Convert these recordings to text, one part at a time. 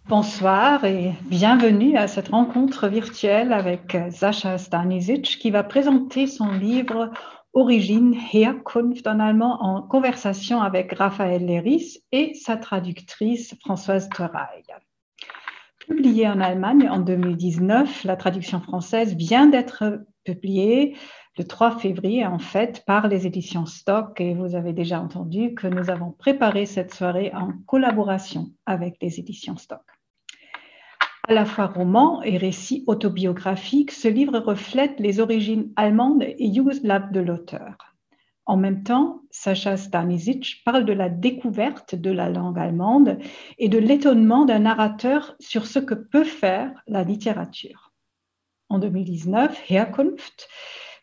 Bonsoir et bienvenue à cette rencontre virtuelle avec Sascha Stanisic qui va présenter son livre Origine, Herkunft en allemand en conversation avec Raphaël Léris et sa traductrice Françoise Theuraille. Publié en Allemagne en 2019, la traduction française vient d'être publiée le 3 février en fait par les éditions Stock et vous avez déjà entendu que nous avons préparé cette soirée en collaboration avec les éditions Stock. À la fois roman et récit autobiographique, ce livre reflète les origines allemandes et yougoslaves de l'auteur. En même temps, Sascha Stanisic parle de la découverte de la langue allemande et de l'étonnement d'un narrateur sur ce que peut faire la littérature. En 2019, Herkunft,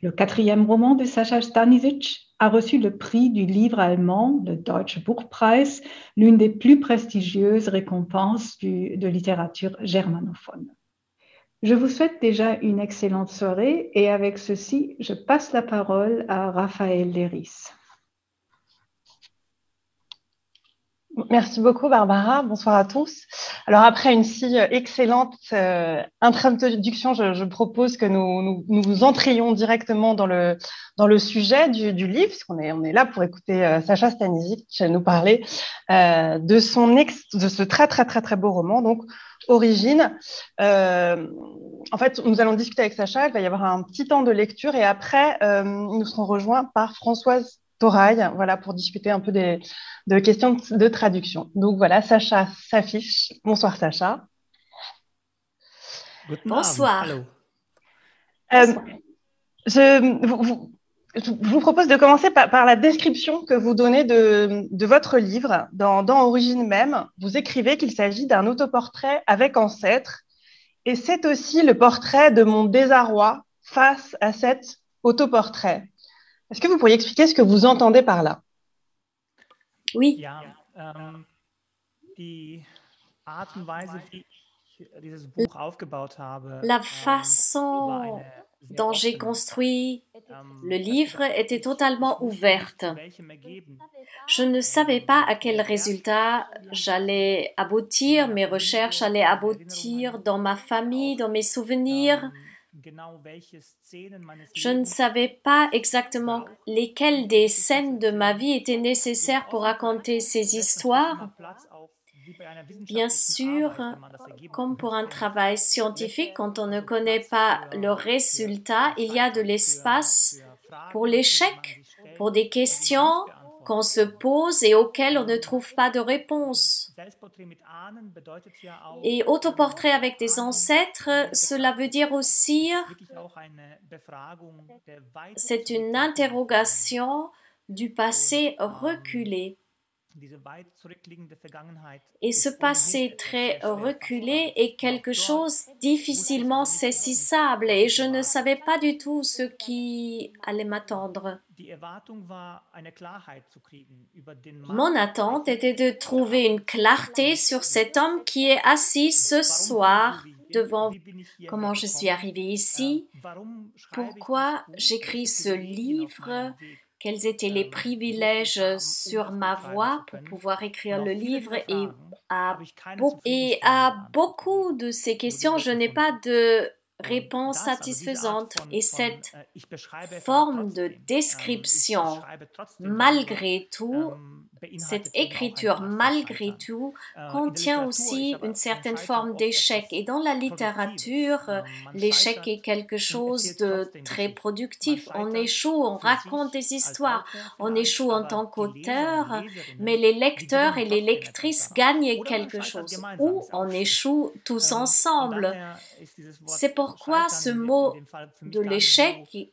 le 4e roman de Sascha Stanisic, a reçu le prix du livre allemand, le Deutsche Buchpreis, l'une des plus prestigieuses récompenses de littérature germanophone. Je vous souhaite déjà une excellente soirée et avec ceci, je passe la parole à Raphaël Léris. Merci beaucoup Barbara, bonsoir à tous. Alors après une si excellente introduction, je propose que nous entrions directement dans le sujet du livre, puisqu'on est là pour écouter Sascha Stanisic nous parler de ce très très très très beau roman, donc Origine. En fait, nous allons discuter avec Sascha, il va y avoir un petit temps de lecture et après, nous serons rejoints par Françoise Theuraille, voilà, pour discuter un peu de questions de traduction. Donc voilà, Sascha s'affiche. Bonsoir Sascha. Bonsoir. Je vous propose de commencer par la description que vous donnez de votre livre. Dans Origine même, vous écrivez qu'il s'agit d'un autoportrait avec ancêtre. Et c'est aussi le portrait de mon désarroi face à cet autoportrait. Est-ce que vous pourriez expliquer ce que vous entendez par là? Oui. La façon dont j'ai construit le livre était totalement ouverte. Je ne savais pas à quel résultat j'allais aboutir, mes recherches allaient aboutir dans ma famille, dans mes souvenirs. Je ne savais pas exactement lesquelles des scènes de ma vie étaient nécessaires pour raconter ces histoires. Bien sûr, comme pour un travail scientifique, quand on ne connaît pas le résultat, il y a de l'espace pour l'échec, pour des questions qu'on se pose et auxquelles on ne trouve pas de réponse. Et autoportrait avec des ancêtres, cela veut dire aussi, c'est une interrogation du passé reculé. Et ce passé très reculé est quelque chose difficilement saisissable et je ne savais pas du tout ce qui allait m'attendre. Mon attente était de trouver une clarté sur cet homme qui est assis ce soir devant comment je suis arrivée ici, pourquoi j'écris ce livre, quels étaient les privilèges sur ma voie pour pouvoir écrire le livre et à beaucoup de ces questions, je n'ai pas de réponse satisfaisante. Et cette forme de description, malgré tout, cette écriture, malgré tout, contient aussi une certaine forme d'échec. Et dans la littérature, l'échec est quelque chose de très productif. On échoue, on raconte des histoires, on échoue en tant qu'auteur, mais les lecteurs et les lectrices gagnent quelque chose. Ou on échoue tous ensemble. C'est pourquoi ce mot de l'échec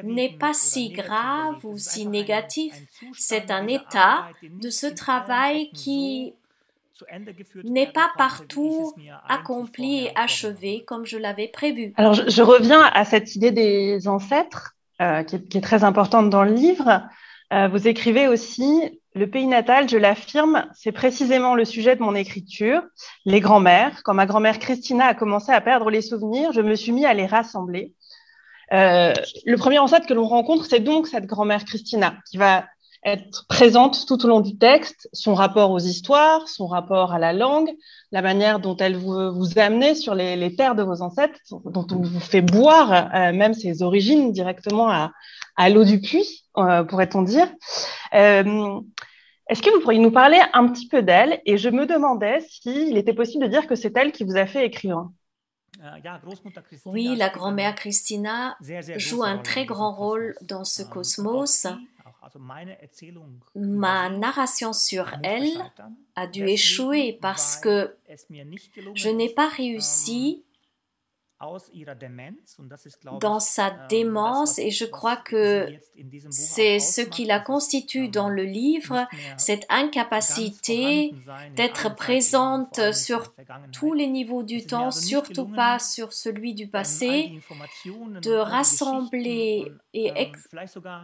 n'est pas si grave ou si négatif. C'est un état de ce travail qui n'est pas partout accompli et achevé comme je l'avais prévu. Alors, je reviens à cette idée des ancêtres qui est très importante dans le livre. Vous écrivez aussi « Le pays natal, je l'affirme, c'est précisément le sujet de mon écriture. Les grands-mères, quand ma grand-mère Christina a commencé à perdre les souvenirs, je me suis mis à les rassembler. » Le premier ancêtre que l'on rencontre, c'est donc cette grand-mère Christina qui va être présente tout au long du texte, son rapport aux histoires, son rapport à la langue, la manière dont elle vous amener sur les terres de vos ancêtres, dont on vous fait boire même ses origines directement à l'eau du puits, pourrait-on dire. Est-ce que vous pourriez nous parler un petit peu d'elle? Et je me demandais s'il était possible de dire que c'est elle qui vous a fait écrivain. Oui, la grand-mère Christina joue un très grand rôle dans ce cosmos. Ma narration sur elle a dû échouer parce que je n'ai pas réussi dans sa démence, et je crois que c'est ce qui la constitue dans le livre, cette incapacité d'être présente sur tous les niveaux du temps, surtout pas sur celui du passé, de rassembler et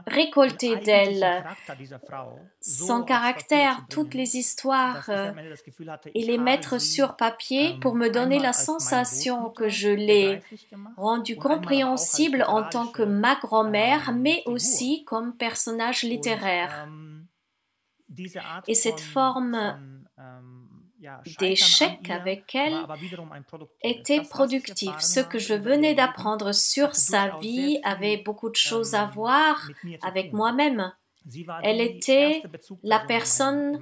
récolter d'elle son caractère, toutes les histoires et les mettre sur papier pour me donner la sensation que je l'ai rendu compréhensible en tant que ma grand-mère, mais aussi comme personnage littéraire. Et cette forme d'échec avec elle était productive. Ce que je venais d'apprendre sur sa vie avait beaucoup de choses à voir avec moi-même. Elle était la personne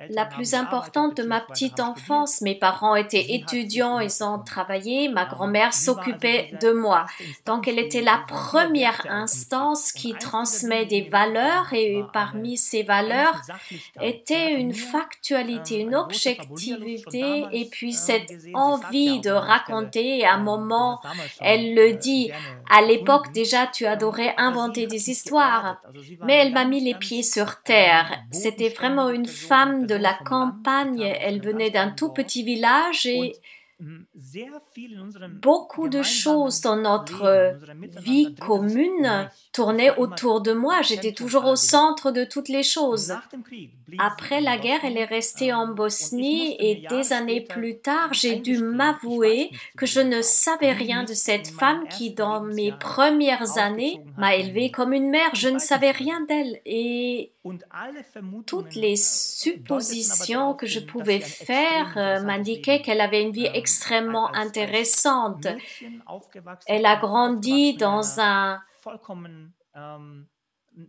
la plus importante de ma petite enfance. Mes parents étaient étudiants, ils ont travaillé, ma grand-mère s'occupait de moi. Donc elle était la première instance qui transmet des valeurs, et parmi ces valeurs était une factualité, une objectivité, et puis cette envie de raconter. Et à un moment, elle le dit, à l'époque déjà tu adorais inventer des histoires, mais elle m'a mis les pieds sur terre. C'était vraiment une femme de la campagne, elle venait d'un tout petit village, et beaucoup de choses dans notre vie commune tournaient autour de moi. J'étais toujours au centre de toutes les choses. Après la guerre, elle est restée en Bosnie, et des années plus tard, j'ai dû m'avouer que je ne savais rien de cette femme qui, dans mes premières années, m'a élevée comme une mère. Je ne savais rien d'elle, et toutes les suppositions que je pouvais faire m'indiquaient qu'elle avait une vie extrêmement intéressante. Elle a grandi dans un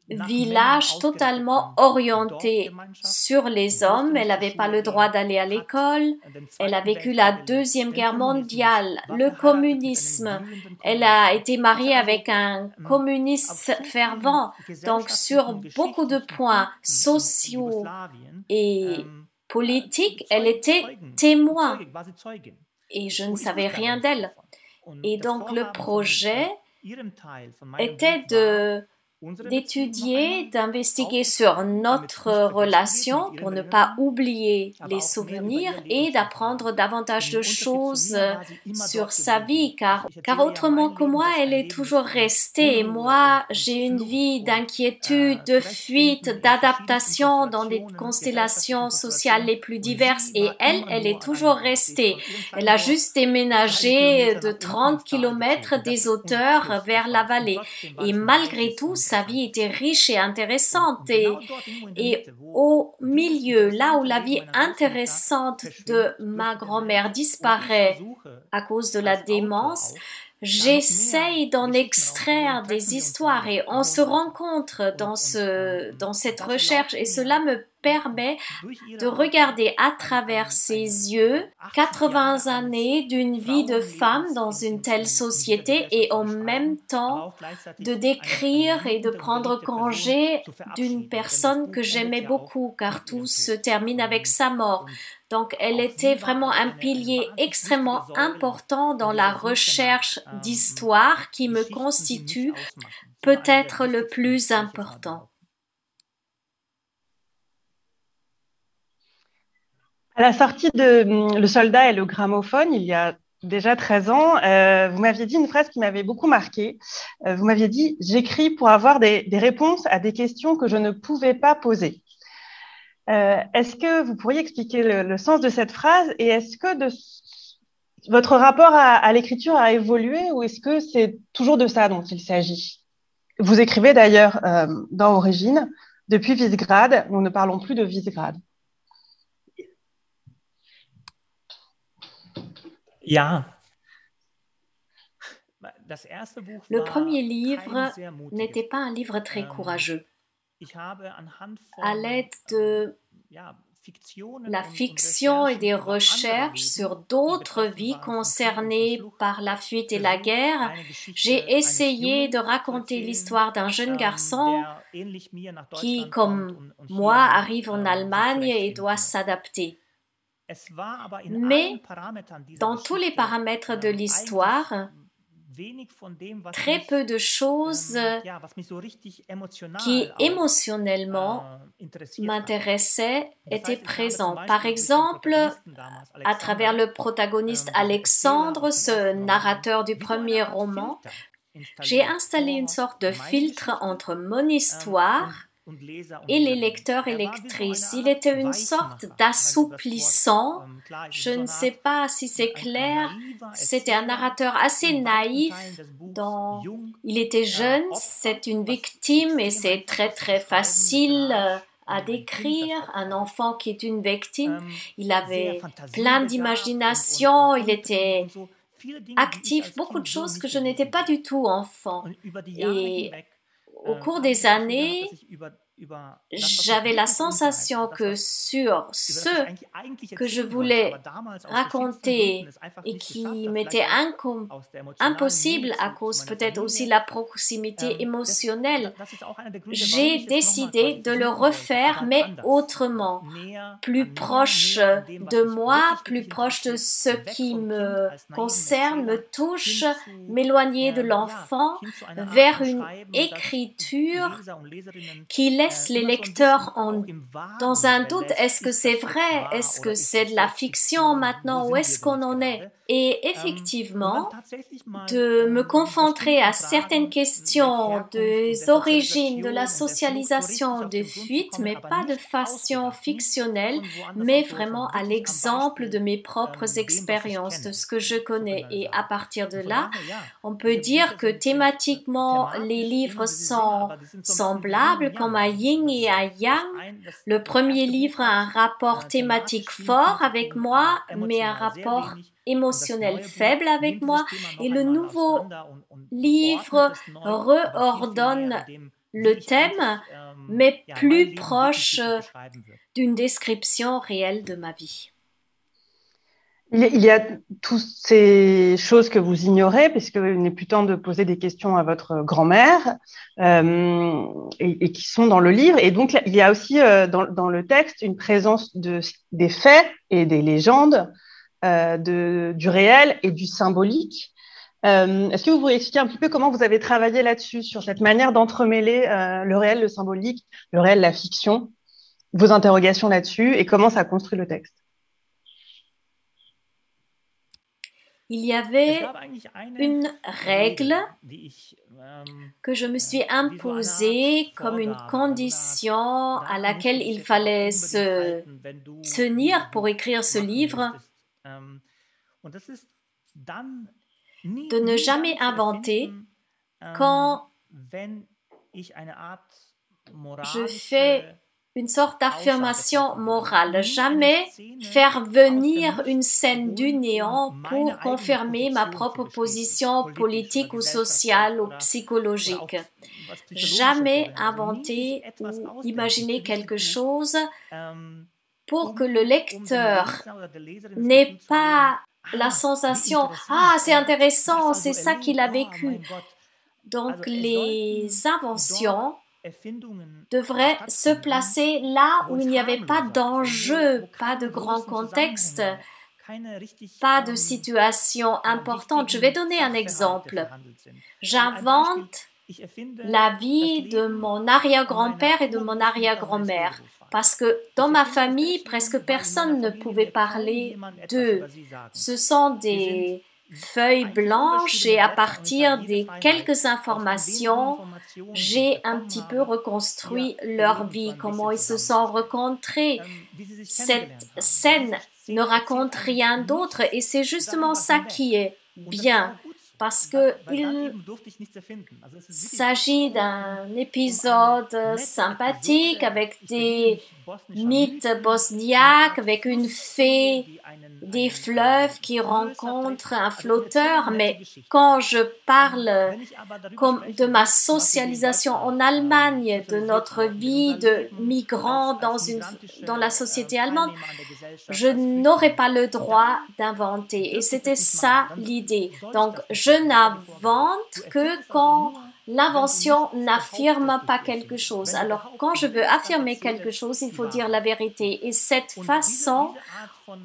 village totalement orienté sur les hommes. Elle n'avait pas le droit d'aller à l'école. Elle a vécu la Deuxième Guerre mondiale, le communisme. Elle a été mariée avec un communiste fervent. Donc, sur beaucoup de points sociaux et politiques, elle était témoin. Et je ne savais rien d'elle. Et donc, le projet était d'étudier, d'investiguer sur notre relation pour ne pas oublier les souvenirs, et d'apprendre davantage de choses sur sa vie, car autrement que moi, elle est toujours restée. Et moi, j'ai une vie d'inquiétude, de fuite, d'adaptation dans des constellations sociales les plus diverses, et elle est toujours restée. Elle a juste déménagé de 30 km des hauteurs vers la vallée. Et malgré tout, sa vie était riche et intéressante, et au milieu, là où la vie intéressante de ma grand-mère disparaît à cause de la démence, j'essaye d'en extraire des histoires, et on se rencontre dans cette recherche, et cela me permet de regarder à travers ses yeux 80 années d'une vie de femme dans une telle société, et en même temps de décrire et de prendre congé d'une personne que j'aimais beaucoup, car tout se termine avec sa mort. Donc, elle était vraiment un pilier extrêmement important dans la recherche d'histoire qui me constitue peut-être le plus important. À la sortie de Le Soldat et le gramophone, il y a déjà 13 ans, vous m'aviez dit une phrase qui m'avait beaucoup marquée. Vous m'aviez dit « J'écris pour avoir des réponses à des questions que je ne pouvais pas poser ». Est-ce que vous pourriez expliquer le sens de cette phrase, et est-ce que votre rapport à l'écriture a évolué, ou est-ce que c'est toujours de ça dont il s'agit? Vous écrivez d'ailleurs dans Origine Depuis Visegrad, nous ne parlons plus de Visegrad. Le premier livre n'était pas un livre très courageux. À l'aide de la fiction et des recherches sur d'autres vies concernées par la fuite et la guerre, j'ai essayé de raconter l'histoire d'un jeune garçon qui, comme moi, arrive en Allemagne et doit s'adapter. Mais dans tous les paramètres de l'histoire, très peu de choses qui émotionnellement m'intéressaient étaient présentes. Par exemple, à travers le protagoniste Alexandre, ce narrateur du premier roman, j'ai installé une sorte de filtre entre mon histoire et les lecteurs et lectrices. Il était une sorte d'assouplissant. Je ne sais pas si c'est clair. C'était un narrateur assez naïf. Il était jeune, c'est une victime et c'est très très facile à décrire. Un enfant qui est une victime. Il avait plein d'imagination, il était actif, beaucoup de choses que je n'étais pas du tout enfant. Et au cours des années, j'avais la sensation que sur ce que je voulais raconter et qui m'était impossible à cause peut-être aussi la proximité émotionnelle, j'ai décidé de le refaire mais autrement, plus proche de moi, plus proche de ce qui me concerne, me touche, m'éloigner de l'enfant vers une écriture qui laisse les lecteurs dans un doute. Est-ce que c'est vrai? Est-ce que c'est de la fiction maintenant? Où est-ce qu'on en est? Et effectivement, de me concentrer à certaines questions des origines, de la socialisation des fuites, mais pas de façon fictionnelle, mais vraiment à l'exemple de mes propres expériences, de ce que je connais. Et à partir de là, on peut dire que thématiquement, les livres sont semblables, comme à Yin et à Yang. Le premier livre a un rapport thématique fort avec moi, mais un rapport émotionnel faible avec moi, et le nouveau livre reordonne le thème, mais plus proche d'une description réelle de ma vie. Il y a toutes ces choses que vous ignorez, puisqu'il n'est plus temps de poser des questions à votre grand-mère, et qui sont dans le livre. Et donc, il y a aussi dans le texte une présence des faits et des légendes, du réel et du symbolique. Est-ce que vous pourriez expliquer un petit peu comment vous avez travaillé là-dessus, sur cette manière d'entremêler le réel, le symbolique, le réel, la fiction, vos interrogations là-dessus, et comment ça construit le texte? Il y avait une règle que je me suis imposée comme une condition à laquelle il fallait se tenir pour écrire ce livre, de ne jamais inventer quand je fais une sorte d'affirmation morale. Jamais faire venir une scène du néant pour confirmer ma propre position politique ou sociale ou psychologique. Jamais inventer ou imaginer quelque chose pour que le lecteur n'ait pas la sensation « Ah, c'est intéressant, c'est ça qu'il a vécu ». Donc, les inventions devrait se placer là où il n'y avait pas d'enjeu, pas de grand contexte, pas de situation importante. Je vais donner un exemple. J'invente la vie de mon arrière-grand-père et de mon arrière-grand-mère parce que dans ma famille, presque personne ne pouvait parler d'eux. Ce sont des feuilles blanches et à partir des quelques informations, j'ai un petit peu reconstruit leur vie, comment ils se sont rencontrés. Cette scène ne raconte rien d'autre et c'est justement ça qui est bien. parce qu'il s'agit d'un épisode sympathique avec des mythes bosniaques, avec une fée des fleuves qui rencontre un flotteur, mais quand je parle de ma socialisation en Allemagne, de notre vie de migrants dans la société allemande, je n'aurais pas le droit d'inventer. Et c'était ça l'idée. Donc, je n'invente que quand l'invention n'affirme pas quelque chose. Alors, quand je veux affirmer quelque chose, il faut dire la vérité. Et cette façon,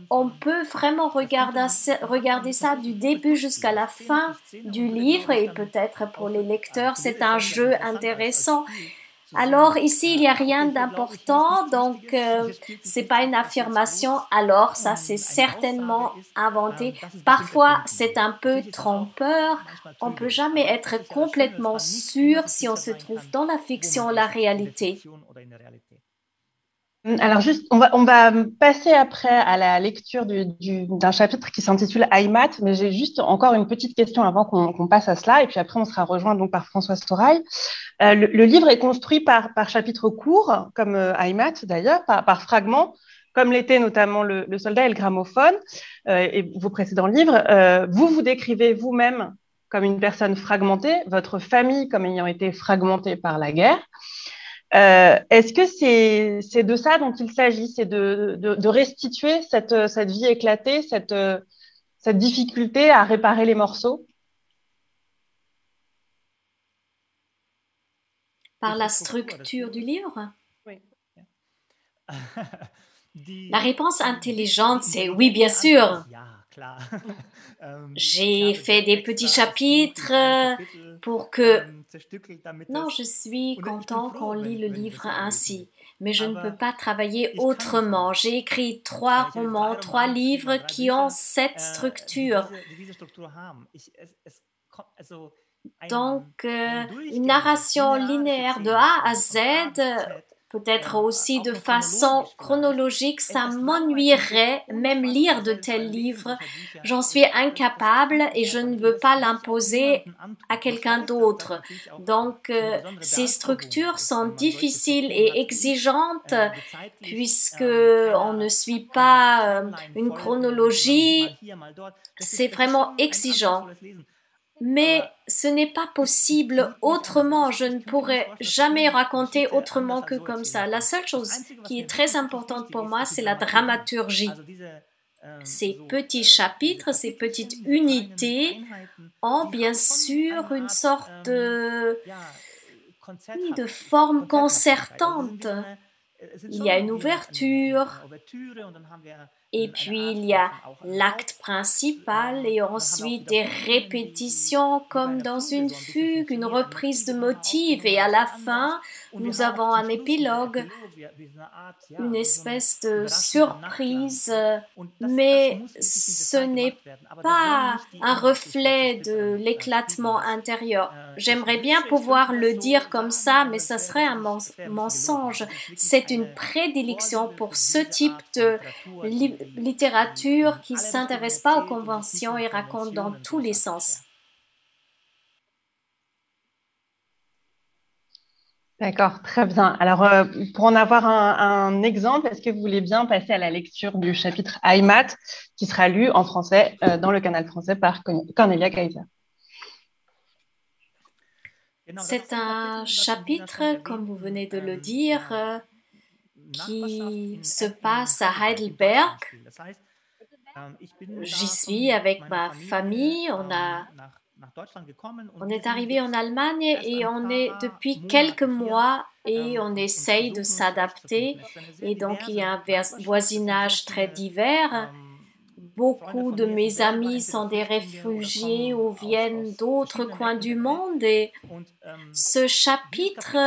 on peut vraiment regarder ça du début jusqu'à la fin du livre, et peut-être pour les lecteurs, c'est un jeu intéressant. Alors ici, il n'y a rien d'important, donc ce n'est pas une affirmation, alors ça c'est certainement inventé. Parfois, c'est un peu trompeur, on ne peut jamais être complètement sûr si on se trouve dans la fiction ou la réalité. Alors juste, on va passer après à la lecture d'un chapitre qui s'intitule Heimat, mais j'ai juste encore une petite question avant qu'on passe à cela, et puis après on sera rejoint donc par Françoise Toraille. Le livre est construit par chapitres courts, comme Heimat d'ailleurs, par fragments, comme l'était notamment le soldat et le gramophone, et vos précédents livres. Vous décrivez vous-même comme une personne fragmentée, votre famille comme ayant été fragmentée par la guerre. Est-ce que c'est de ça dont il s'agit, c'est de restituer cette vie éclatée, cette difficulté à réparer les morceaux? Par la structure du livre? Oui. La réponse intelligente, c'est oui, bien sûr. J'ai fait des petits chapitres pour que... Non, je suis content qu'on lit le livre ainsi, mais je ne peux pas travailler autrement. J'ai écrit 3 romans, 3 livres qui ont cette structure. Donc, une narration linéaire de A à Z, peut-être aussi de façon chronologique, ça m'ennuierait même lire de tels livres. J'en suis incapable et je ne veux pas l'imposer à quelqu'un d'autre. Donc, ces structures sont difficiles et exigeantes puisque on ne suit pas une chronologie. C'est vraiment exigeant. Mais ce n'est pas possible autrement, je ne pourrais jamais raconter autrement que comme ça. La seule chose qui est très importante pour moi, c'est la dramaturgie. Ces petits chapitres, ces petites unités ont bien sûr une sorte de forme concertante. Il y a une ouverture, et puis il y a l'acte principal et ensuite des répétitions comme dans une fugue, une reprise de motifs, et à la fin, nous avons un épilogue, une espèce de surprise, mais ce n'est pas un reflet de l'éclatement intérieur. J'aimerais bien pouvoir le dire comme ça, mais ça serait un mensonge. C'est une prédilection pour ce type de littérature qui ne s'intéresse pas aux conventions et raconte dans tous les sens. D'accord, très bien. Alors, pour en avoir un exemple, est-ce que vous voulez bien passer à la lecture du chapitre Heimat qui sera lu en français dans le canal français par Cornelia Kaiser? C'est un chapitre, comme vous venez de le dire, qui se passe à Heidelberg. J'y suis avec ma famille. On est arrivé en Allemagne et on est depuis quelques mois et on essaye de s'adapter. Et donc, il y a un voisinage très divers. Beaucoup de mes amis sont des réfugiés ou viennent d'autres coins du monde. Et ce chapitre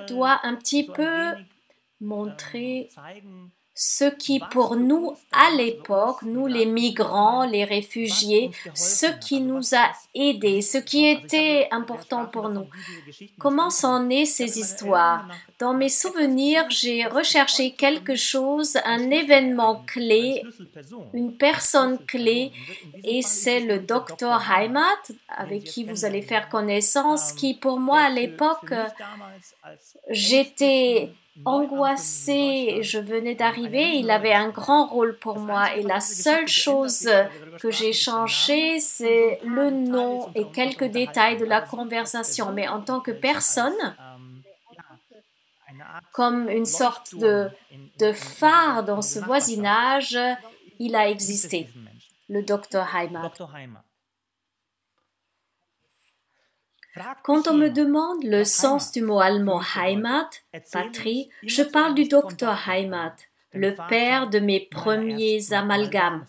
doit un petit peu montrer ce qui pour nous, à l'époque, nous les migrants, les réfugiés, ce qui nous a aidés, ce qui était important pour nous. Comment sont nées ces histoires? Dans mes souvenirs, j'ai recherché quelque chose, un événement clé, une personne clé, et c'est le docteur Heimat, avec qui vous allez faire connaissance, qui pour moi à l'époque, j'étais angoissée, je venais d'arriver, il avait un grand rôle pour moi et la seule chose que j'ai changé, c'est le nom et quelques détails de la conversation, mais en tant que personne, comme une sorte de phare dans ce voisinage, il a existé, le docteur Heimat. Quand on me demande le sens du mot allemand Heimat, patrie, je parle du docteur Heimat, le père de mes premiers amalgames.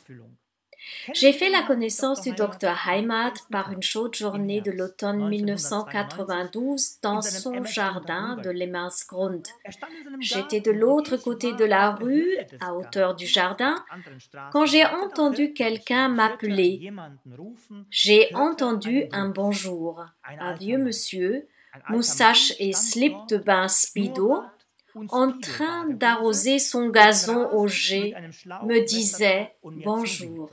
J'ai fait la connaissance du docteur Heimat par une chaude journée de l'automne 1992 dans son jardin de Lemmersgrund. J'étais de l'autre côté de la rue, à hauteur du jardin, quand j'ai entendu quelqu'un m'appeler. J'ai entendu un bonjour. Un vieux monsieur, moustache et slip de bain speedo, en train d'arroser son gazon au jet, me disait bonjour.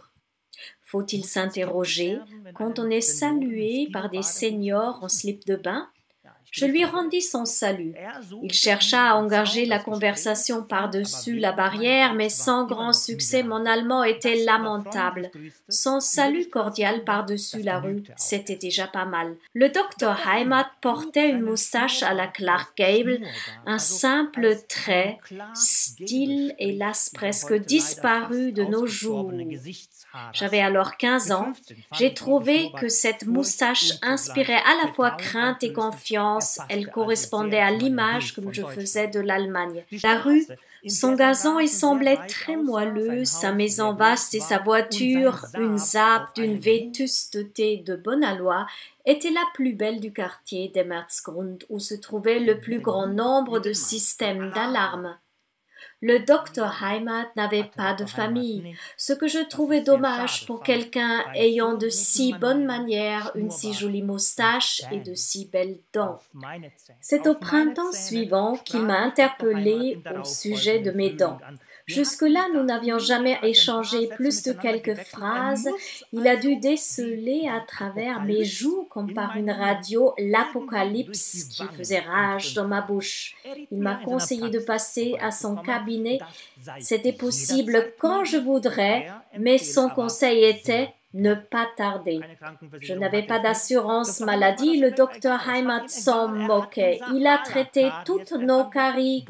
Faut-il s'interroger quand on est salué par des seniors en slip de bain? Je lui rendis son salut. Il chercha à engager la conversation par-dessus la barrière, mais sans grand succès, mon allemand était lamentable. Son salut cordial par-dessus la rue, c'était déjà pas mal. Le docteur Heimat portait une moustache à la Clark Gable, un simple trait, style hélas presque disparu de nos jours. J'avais alors 15 ans. J'ai trouvé que cette moustache inspirait à la fois crainte et confiance. Elle correspondait à l'image que je faisais de l'Allemagne. La rue, son gazon y semblait très moelleux, sa maison vaste et sa voiture, une zappe d'une vétusteté de bon aloi, était la plus belle du quartier d'Emmersgrund, où se trouvait le plus grand nombre de systèmes d'alarme. Le docteur Heimat n'avait pas de famille, ce que je trouvais dommage pour quelqu'un ayant de si bonnes manières, une si jolie moustache et de si belles dents. C'est au printemps suivant qu'il m'a interpellé au sujet de mes dents. Jusque-là, nous n'avions jamais échangé plus de quelques phrases. Il a dû déceler à travers mes joues, comme par une radio, l'apocalypse qui faisait rage dans ma bouche. Il m'a conseillé de passer à son cabinet. C'était possible quand je voudrais, mais son conseil était ne pas tarder. Je n'avais pas d'assurance maladie, le docteur Heimat s'en moquait. Il a traité toutes nos caries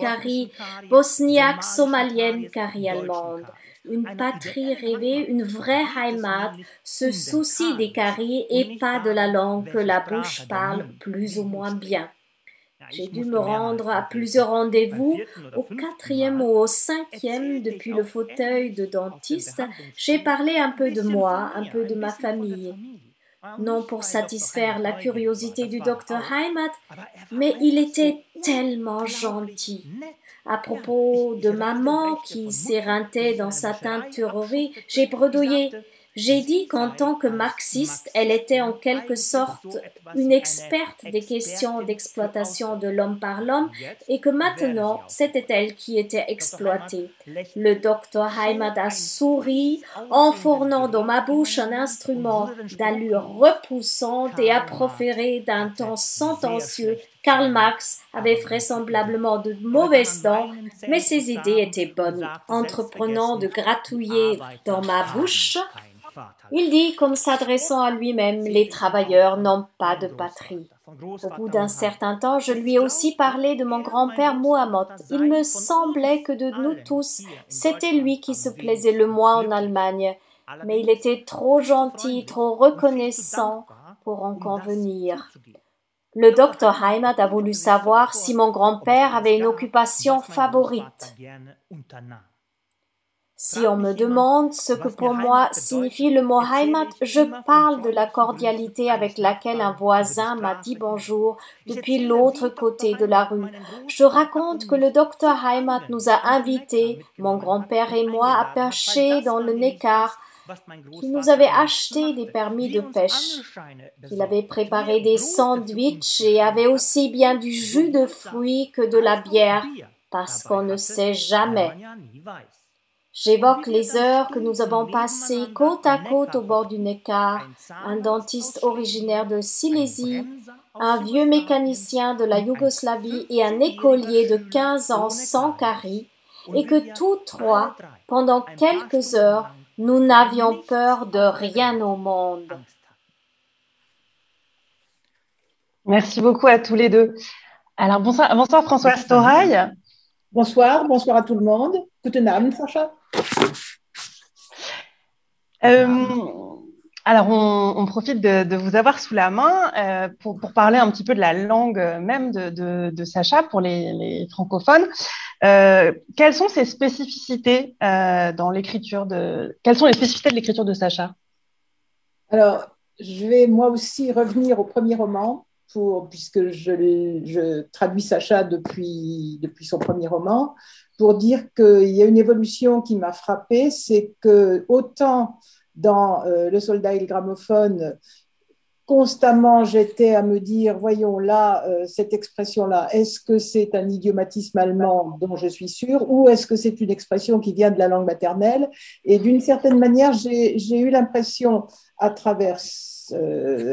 bosniaques, somaliennes, caries allemandes. Une patrie rêvée, une vraie Heimat, se soucie des caries et pas de la langue que la bouche parle plus ou moins bien. J'ai dû me rendre à plusieurs rendez-vous. Au 4e ou au 5e, depuis le fauteuil de dentiste, j'ai parlé un peu de moi, un peu de ma famille. Non pour satisfaire la curiosité du docteur Heimat, mais il était tellement gentil. À propos de maman qui s'éreintait dans sa teinturerie, j'ai bredouillé. J'ai dit qu'en tant que marxiste, elle était en quelque sorte une experte des questions d'exploitation de l'homme par l'homme et que maintenant, c'était elle qui était exploitée. Le docteur Heimat a souri, enfournant dans ma bouche un instrument d'allure repoussante et a proféré d'un ton sentencieux. Karl Marx avait vraisemblablement de mauvaises dents, mais ses idées étaient bonnes. Entreprenant de gratouiller dans ma bouche, il dit, comme s'adressant à lui-même, les travailleurs n'ont pas de patrie. Au bout d'un certain temps, je lui ai aussi parlé de mon grand-père Muhammad. Il me semblait que de nous tous, c'était lui qui se plaisait le moins en Allemagne, mais il était trop gentil, trop reconnaissant pour en convenir. Le docteur Heimat a voulu savoir si mon grand-père avait une occupation favorite. Si on me demande ce que pour moi signifie le mot Heimat, je parle de la cordialité avec laquelle un voisin m'a dit bonjour depuis l'autre côté de la rue. Je raconte que le docteur Heimat nous a invités, mon grand-père et moi, à pêcher dans le Neckar, qu'il nous avait acheté des permis de pêche, qu'il avait préparé des sandwichs et avait aussi bien du jus de fruits que de la bière, parce qu'on ne sait jamais. J'évoque les heures que nous avons passées côte à côte au bord du Neckar, un dentiste originaire de Silésie, un vieux mécanicien de la Yougoslavie et un écolier de 15 ans sans carie, et que tous trois, pendant quelques heures, nous n'avions peur de rien au monde. Merci beaucoup à tous les deux. Alors, bonsoir Françoise Thoraille. Bonsoir à tout le monde. Guten Abend, Sacha. Alors, on profite de vous avoir sous la main pour parler un petit peu de la langue même de Sacha pour les francophones. Quelles sont ses spécificités dans l'écriture Quelles sont les spécificités de l'écriture de Sacha? Alors, je vais moi aussi revenir au premier roman, puisque je traduis Sacha depuis son premier roman, pour dire qu'il y a une évolution qui m'a frappée, c'est que autant dans Le Soldat et le gramophone, constamment j'étais à me dire, voyons là, cette expression-là, est-ce que c'est un idiomatisme allemand dont je suis sûre, ou est-ce que c'est une expression qui vient de la langue maternelle? Et d'une certaine manière, j'ai eu l'impression, à travers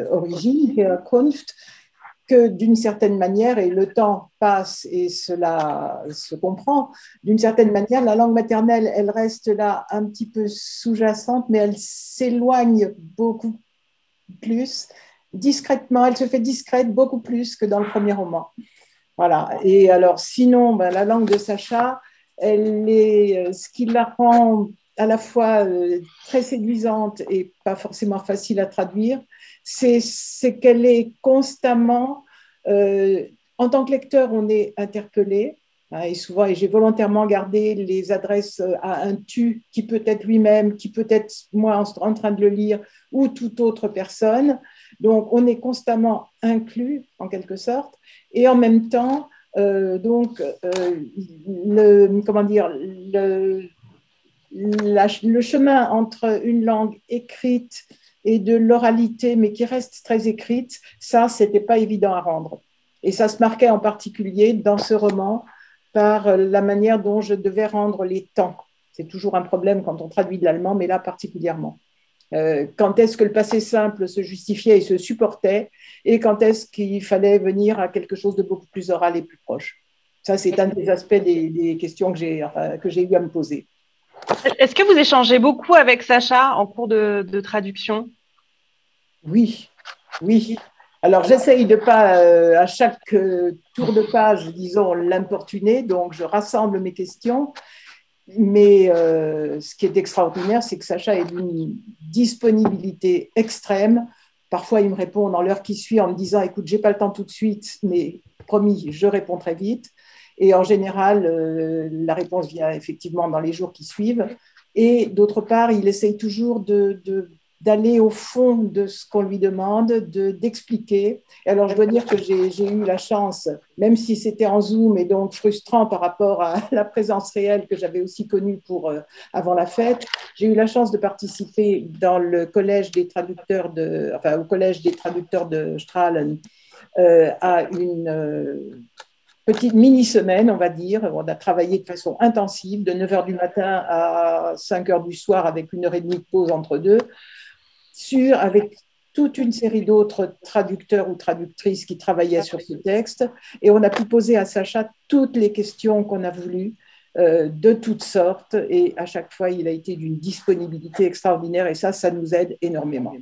Origine, Herkunft, que d'une certaine manière, et le temps passe et cela se comprend, d'une certaine manière, la langue maternelle, elle reste là un petit peu sous-jacente, mais elle s'éloigne beaucoup plus, discrètement, elle se fait discrète beaucoup plus que dans le premier roman. Voilà. Et alors, sinon, la langue de Sacha, elle est ce qui la rend à la fois très séduisante et pas forcément facile à traduire, c'est qu'elle est constamment, en tant que lecteur, on est interpellé, hein, et souvent, et j'ai volontairement gardé les adresses à un tu qui peut être lui-même, qui peut être moi en train de le lire, ou toute autre personne. Donc, on est constamment inclus, en quelque sorte, et en même temps, le chemin entre une langue écrite et de l'oralité, mais qui reste très écrite, ça, c'était pas évident à rendre. Et ça se marquait en particulier dans ce roman par la manière dont je devais rendre les temps. C'est toujours un problème quand on traduit de l'allemand, mais là particulièrement. Quand est-ce que le passé simple se justifiait et se supportait, et quand est-ce qu'il fallait venir à quelque chose de beaucoup plus oral et plus proche. Ça, c'est un des aspects des questions que j'ai eu à me poser. Est-ce que vous échangez beaucoup avec Sacha en cours de traduction? Oui. Alors, j'essaye de pas, à chaque tour de page, disons, l'importuner, donc je rassemble mes questions. Mais ce qui est extraordinaire, c'est que Sacha est d'une disponibilité extrême. Parfois, il me répond dans l'heure qui suit en me disant, écoute, j'ai pas le temps tout de suite, mais promis, je réponds très vite. Et en général, la réponse vient effectivement dans les jours qui suivent. Et d'autre part, il essaye toujours d'aller au fond de ce qu'on lui demande, d'expliquer. Et alors, je dois dire que j'ai eu la chance, même si c'était en Zoom et donc frustrant par rapport à la présence réelle que j'avais aussi connue avant la fête, j'ai eu la chance de participer dans le collège des traducteurs au collège des traducteurs de Strahlen à une petite mini-semaine, on va dire. On a travaillé de façon intensive, de 9h du matin à 5h du soir, avec 1h30 de pause entre deux, avec toute une série d'autres traducteurs ou traductrices qui travaillaient sur ce texte. Et on a pu poser à Sacha toutes les questions qu'on a voulu, de toutes sortes. Et à chaque fois, il a été d'une disponibilité extraordinaire. Et ça nous aide énormément.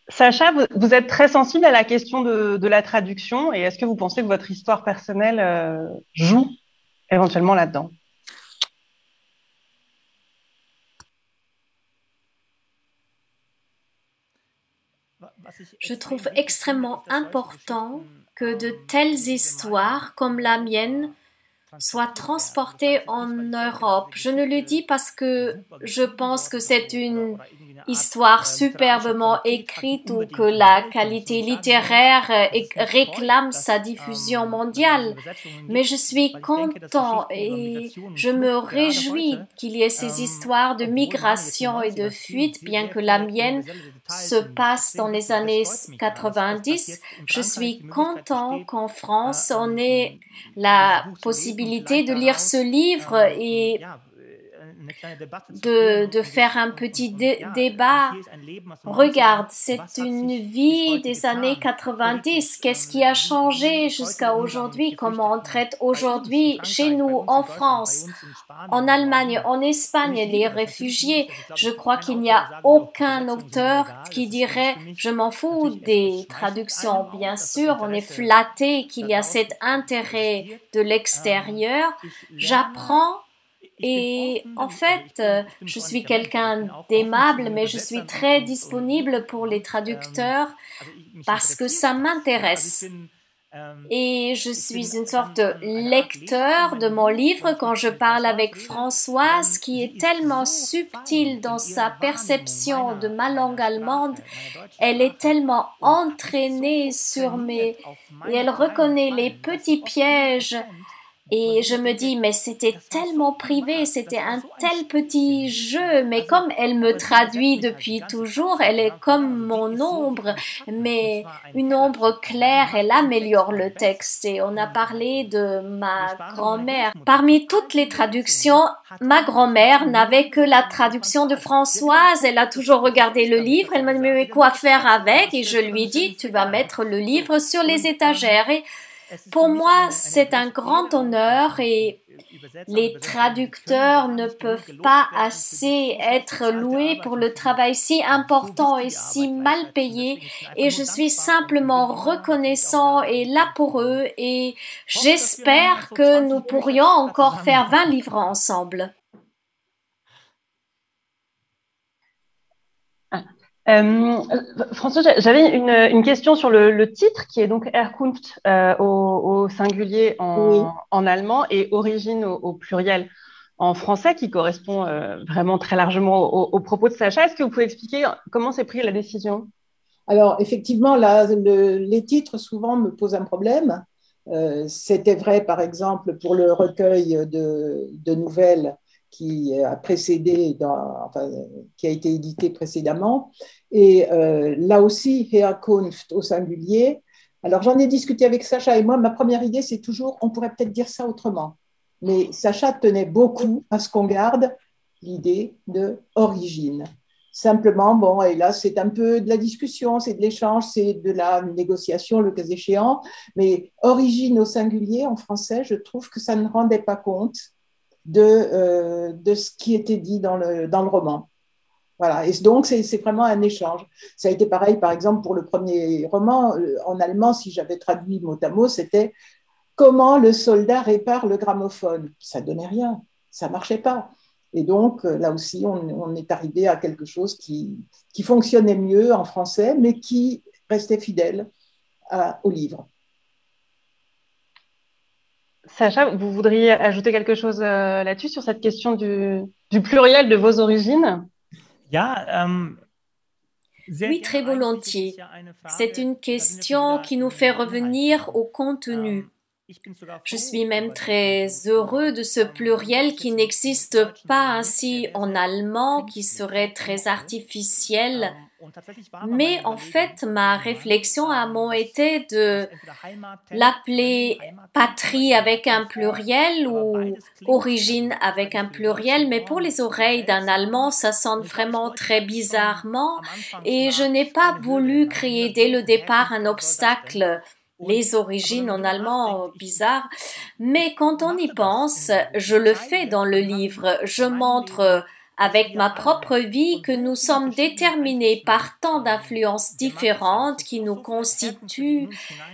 Sacha, vous êtes très sensible à la question de la traduction, et est-ce que vous pensez que votre histoire personnelle joue éventuellement là-dedans? Je trouve extrêmement important que de telles histoires comme la mienne soit transporté en Europe. Je ne le dis parce que je pense que c'est une histoire superbement écrite ou que la qualité littéraire réclame sa diffusion mondiale. Mais je suis content et je me réjouis qu'il y ait ces histoires de migration et de fuite, bien que la mienne se passe dans les années 90. Je suis content qu'en France, on ait la possibilité de lire ce livre et de faire un petit débat. Regarde, c'est une vie des années 90. Qu'est-ce qui a changé jusqu'à aujourd'hui? Comment on traite aujourd'hui chez nous, en France, en Allemagne, en Espagne, les réfugiés? Je crois qu'il n'y a aucun auteur qui dirait « je m'en fous des traductions ». Bien sûr, on est flatté qu'il y a cet intérêt de l'extérieur. J'apprends. Et en fait, je suis quelqu'un d'aimable, mais je suis très disponible pour les traducteurs parce que ça m'intéresse. Et je suis une sorte de lecteur de mon livre quand je parle avec Françoise, qui est tellement subtile dans sa perception de ma langue allemande. Elle est tellement entraînée sur et elle reconnaît les petits pièges. Et je me dis, mais c'était tellement privé, c'était un tel petit jeu, mais comme elle me traduit depuis toujours, elle est comme mon ombre, mais une ombre claire, elle améliore le texte. Et on a parlé de ma grand-mère. Parmi toutes les traductions, ma grand-mère n'avait que la traduction de Françoise, elle a toujours regardé le livre, elle m'a dit, mais quoi faire avec? Et je lui ai dit, tu vas mettre le livre sur les étagères. Et pour moi, c'est un grand honneur et les traducteurs ne peuvent pas assez être loués pour le travail si important et si mal payé. Et je suis simplement reconnaissant et là pour eux et j'espère que nous pourrions encore faire 20 livres ensemble. François, j'avais une question sur le titre qui est donc Herkunft au singulier en allemand et origine au pluriel en français qui correspond vraiment très largement au propos de Sacha. Est-ce que vous pouvez expliquer comment s'est prise la décision? Alors, effectivement, là, les titres souvent me posent un problème. C'était vrai, par exemple, pour le recueil de nouvelles qui a précédé, qui a été édité précédemment. Et là aussi, Herkunft au singulier. Alors, j'en ai discuté avec Sacha et moi. Ma première idée, c'est toujours, on pourrait peut-être dire ça autrement. Mais Sacha tenait beaucoup à ce qu'on garde l'idée de origine. Simplement, bon, et là, c'est un peu de la discussion, c'est de l'échange, c'est de la négociation, le cas échéant. Mais origine au singulier, en français, je trouve que ça ne rendait pas compte de ce qui était dit dans le roman. Voilà. Et donc, c'est vraiment un échange. Ça a été pareil, par exemple, pour le premier roman. En allemand, si j'avais traduit mot à mot, c'était « Comment le soldat répare le gramophone ?» Ça ne donnait rien, ça ne marchait pas. Et donc, là aussi, on est arrivé à quelque chose qui fonctionnait mieux en français, mais qui restait fidèle au livre. Sacha, vous voudriez ajouter quelque chose là-dessus, sur cette question du pluriel de vos origines? Oui, très volontiers. C'est une question qui nous fait revenir au contenu. Je suis même très heureux de ce pluriel qui n'existe pas ainsi en allemand, qui serait très artificiel. Mais en fait, ma réflexion a été de l'appeler patrie avec un pluriel ou origine avec un pluriel, mais pour les oreilles d'un Allemand, ça sonne vraiment très bizarrement et je n'ai pas voulu créer dès le départ un obstacle. Les origines en allemand, bizarre. Mais quand on y pense, je le fais dans le livre. Je montre avec ma propre vie que nous sommes déterminés par tant d'influences différentes qui nous constituent,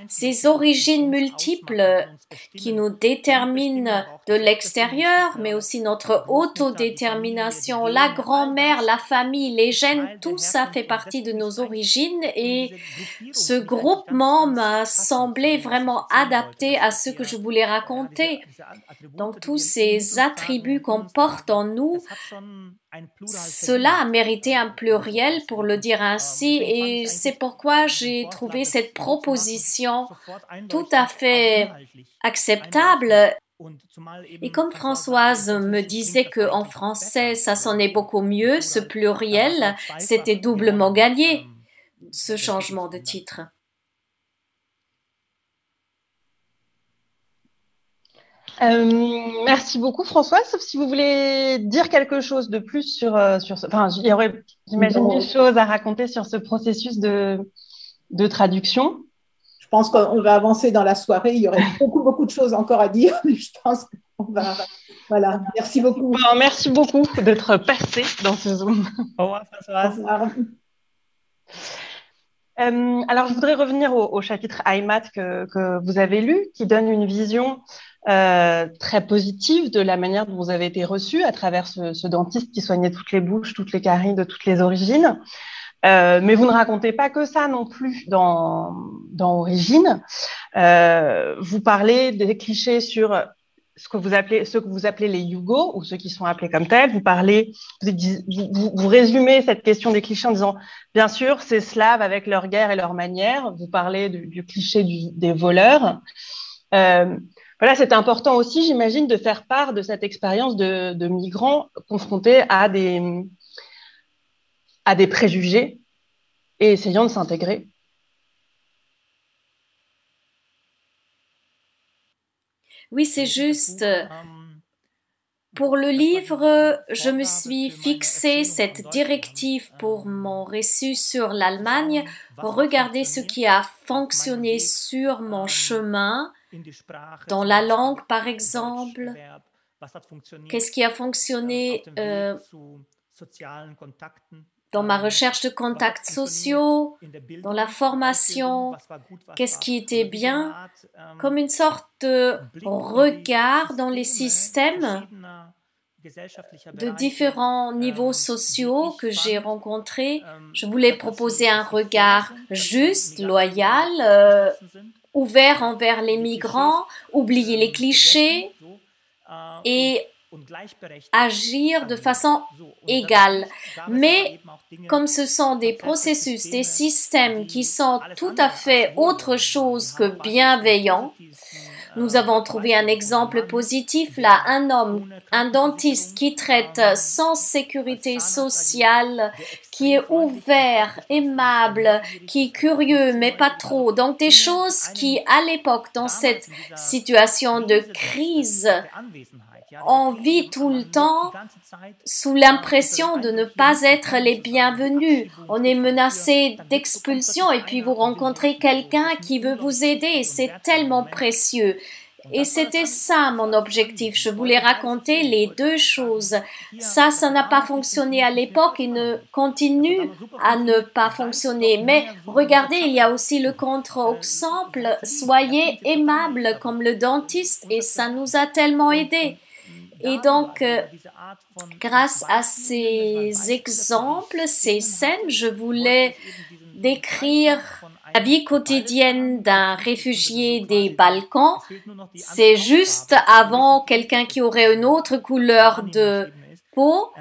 ces origines multiples qui nous déterminent de l'extérieur, mais aussi notre autodétermination, la grand-mère, la famille, les gènes, tout ça fait partie de nos origines et ce groupement m'a semblé vraiment adapté à ce que je voulais raconter. Donc tous ces attributs qu'on porte en nous, cela a mérité un pluriel pour le dire ainsi et c'est pourquoi j'ai trouvé cette proposition tout à fait acceptable. Et comme Françoise me disait qu'en français ça sonnait beaucoup mieux, ce pluriel, c'était doublement gagné, ce changement de titre. Merci beaucoup Françoise, sauf si vous voulez dire quelque chose de plus sur ce... Enfin, il y aurait, j'imagine, mille choses à raconter sur ce processus de traduction. Je pense qu'on va avancer dans la soirée, il y aurait beaucoup de choses encore à dire, mais je pense qu'on va... Voilà, merci beaucoup. Bon, merci beaucoup d'être passé dans ce Zoom. Au revoir Françoise. Au revoir. Alors, je voudrais revenir au chapitre IMAT que vous avez lu, qui donne une vision très positive de la manière dont vous avez été reçu à travers ce dentiste qui soignait toutes les bouches, toutes les caries de toutes les origines. Mais vous ne racontez pas que ça non plus dans Origine. Vous parlez des clichés sur ce que vous appelez les Yugos, ou ceux qui sont appelés comme tels. Vous résumez cette question des clichés en disant, bien sûr, ces Slaves avec leur guerre et leur manière. Vous parlez du cliché des voleurs. Voilà, c'est important aussi, j'imagine, de faire part de cette expérience de migrants confrontés à des préjugés et essayant de s'intégrer. Oui, c'est juste. Pour le livre, je me suis fixé cette directive pour mon récit sur l'Allemagne, regarder ce qui a fonctionné sur mon chemin, dans la langue par exemple, qu'est-ce qui a fonctionné dans ma recherche de contacts sociaux, dans la formation, qu'est-ce qui était bien, comme une sorte de regard dans les systèmes de différents niveaux sociaux que j'ai rencontrés. Je voulais proposer un regard juste, loyal, ouvert envers les migrants, oublier les clichés et agir de façon égale. Mais comme ce sont des processus, des systèmes qui sont tout à fait autre chose que bienveillants, nous avons trouvé un exemple positif là, un homme, un dentiste qui traite sans sécurité sociale, qui est ouvert, aimable, qui est curieux mais pas trop. Donc des choses qui à l'époque dans cette situation de crise, on vit tout le temps sous l'impression de ne pas être les bienvenus. On est menacé d'expulsion et puis vous rencontrez quelqu'un qui veut vous aider. C'est tellement précieux. Et c'était ça mon objectif. Je voulais raconter les deux choses. Ça n'a pas fonctionné à l'époque et ne continue à ne pas fonctionner. Mais regardez, il y a aussi le contre-exemple. Soyez aimable comme le dentiste et ça nous a tellement aidés. Et donc, grâce à ces exemples, ces scènes, je voulais décrire la vie quotidienne d'un réfugié des Balkans. C'est juste avant quelqu'un qui aurait une autre couleur de peau.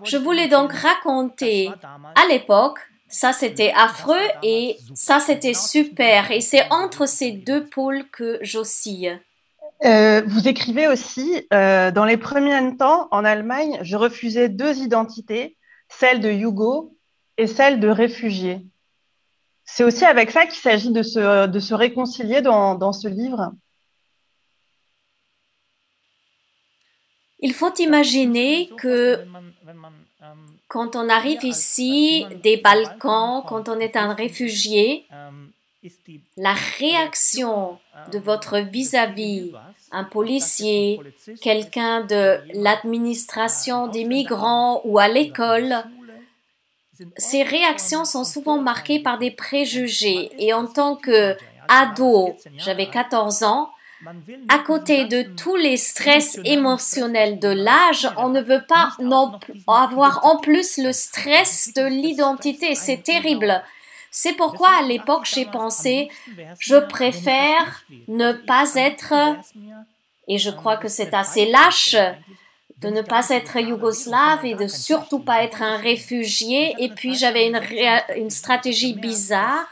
Je voulais donc raconter à l'époque, ça c'était affreux et ça c'était super. Et c'est entre ces deux pôles que j'oscille. Vous écrivez aussi, dans les premiers temps, en Allemagne, je refusais deux identités, celle de Yugo et celle de réfugié. C'est aussi avec ça qu'il s'agit de se réconcilier dans ce livre. Il faut imaginer que quand on arrive ici, des Balkans, quand on est un réfugié, la réaction de votre vis-à-vis, un policier, quelqu'un de l'administration des migrants ou à l'école, ces réactions sont souvent marquées par des préjugés. Et en tant qu'ado, j'avais 14 ans, à côté de tous les stress émotionnels de l'âge, on ne veut pas avoir en plus le stress de l'identité. C'est terrible. C'est pourquoi à l'époque j'ai pensé, je préfère ne pas être, et je crois que c'est assez lâche, de ne pas être yougoslave et de surtout pas être un réfugié. Et puis j'avais une stratégie bizarre.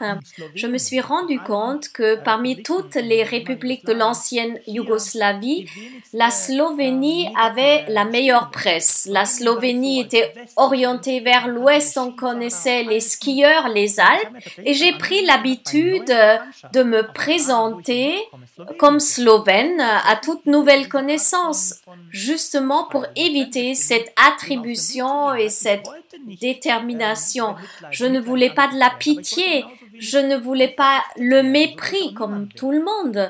Je me suis rendu compte que parmi toutes les républiques de l'ancienne Yougoslavie, la Slovénie avait la meilleure presse. La Slovénie était orientée vers l'ouest, on connaissait les skieurs, les Alpes, et j'ai pris l'habitude de me présenter comme slovène à toute nouvelle connaissance, justement pour éviter cette attribution et cette détermination. Je ne voulais pas de la pitié, je ne voulais pas le mépris comme tout le monde.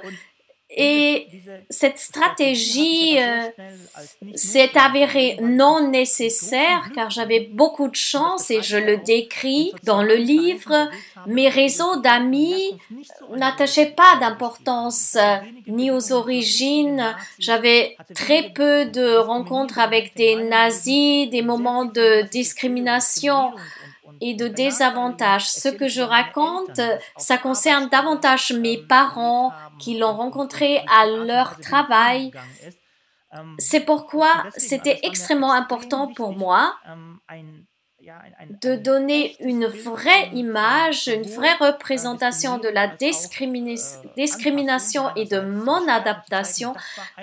Et cette stratégie s'est avérée non nécessaire car j'avais beaucoup de chance et je le décris dans le livre. Mes réseaux d'amis n'attachaient pas d'importance ni aux origines. J'avais très peu de rencontres avec des nazis, des moments de discrimination et de désavantages. Ce que je raconte, ça concerne davantage mes parents qui l'ont rencontré à leur travail. C'est pourquoi c'était extrêmement important pour moi de donner une vraie image, une vraie représentation de la discrimination et de mon adaptation,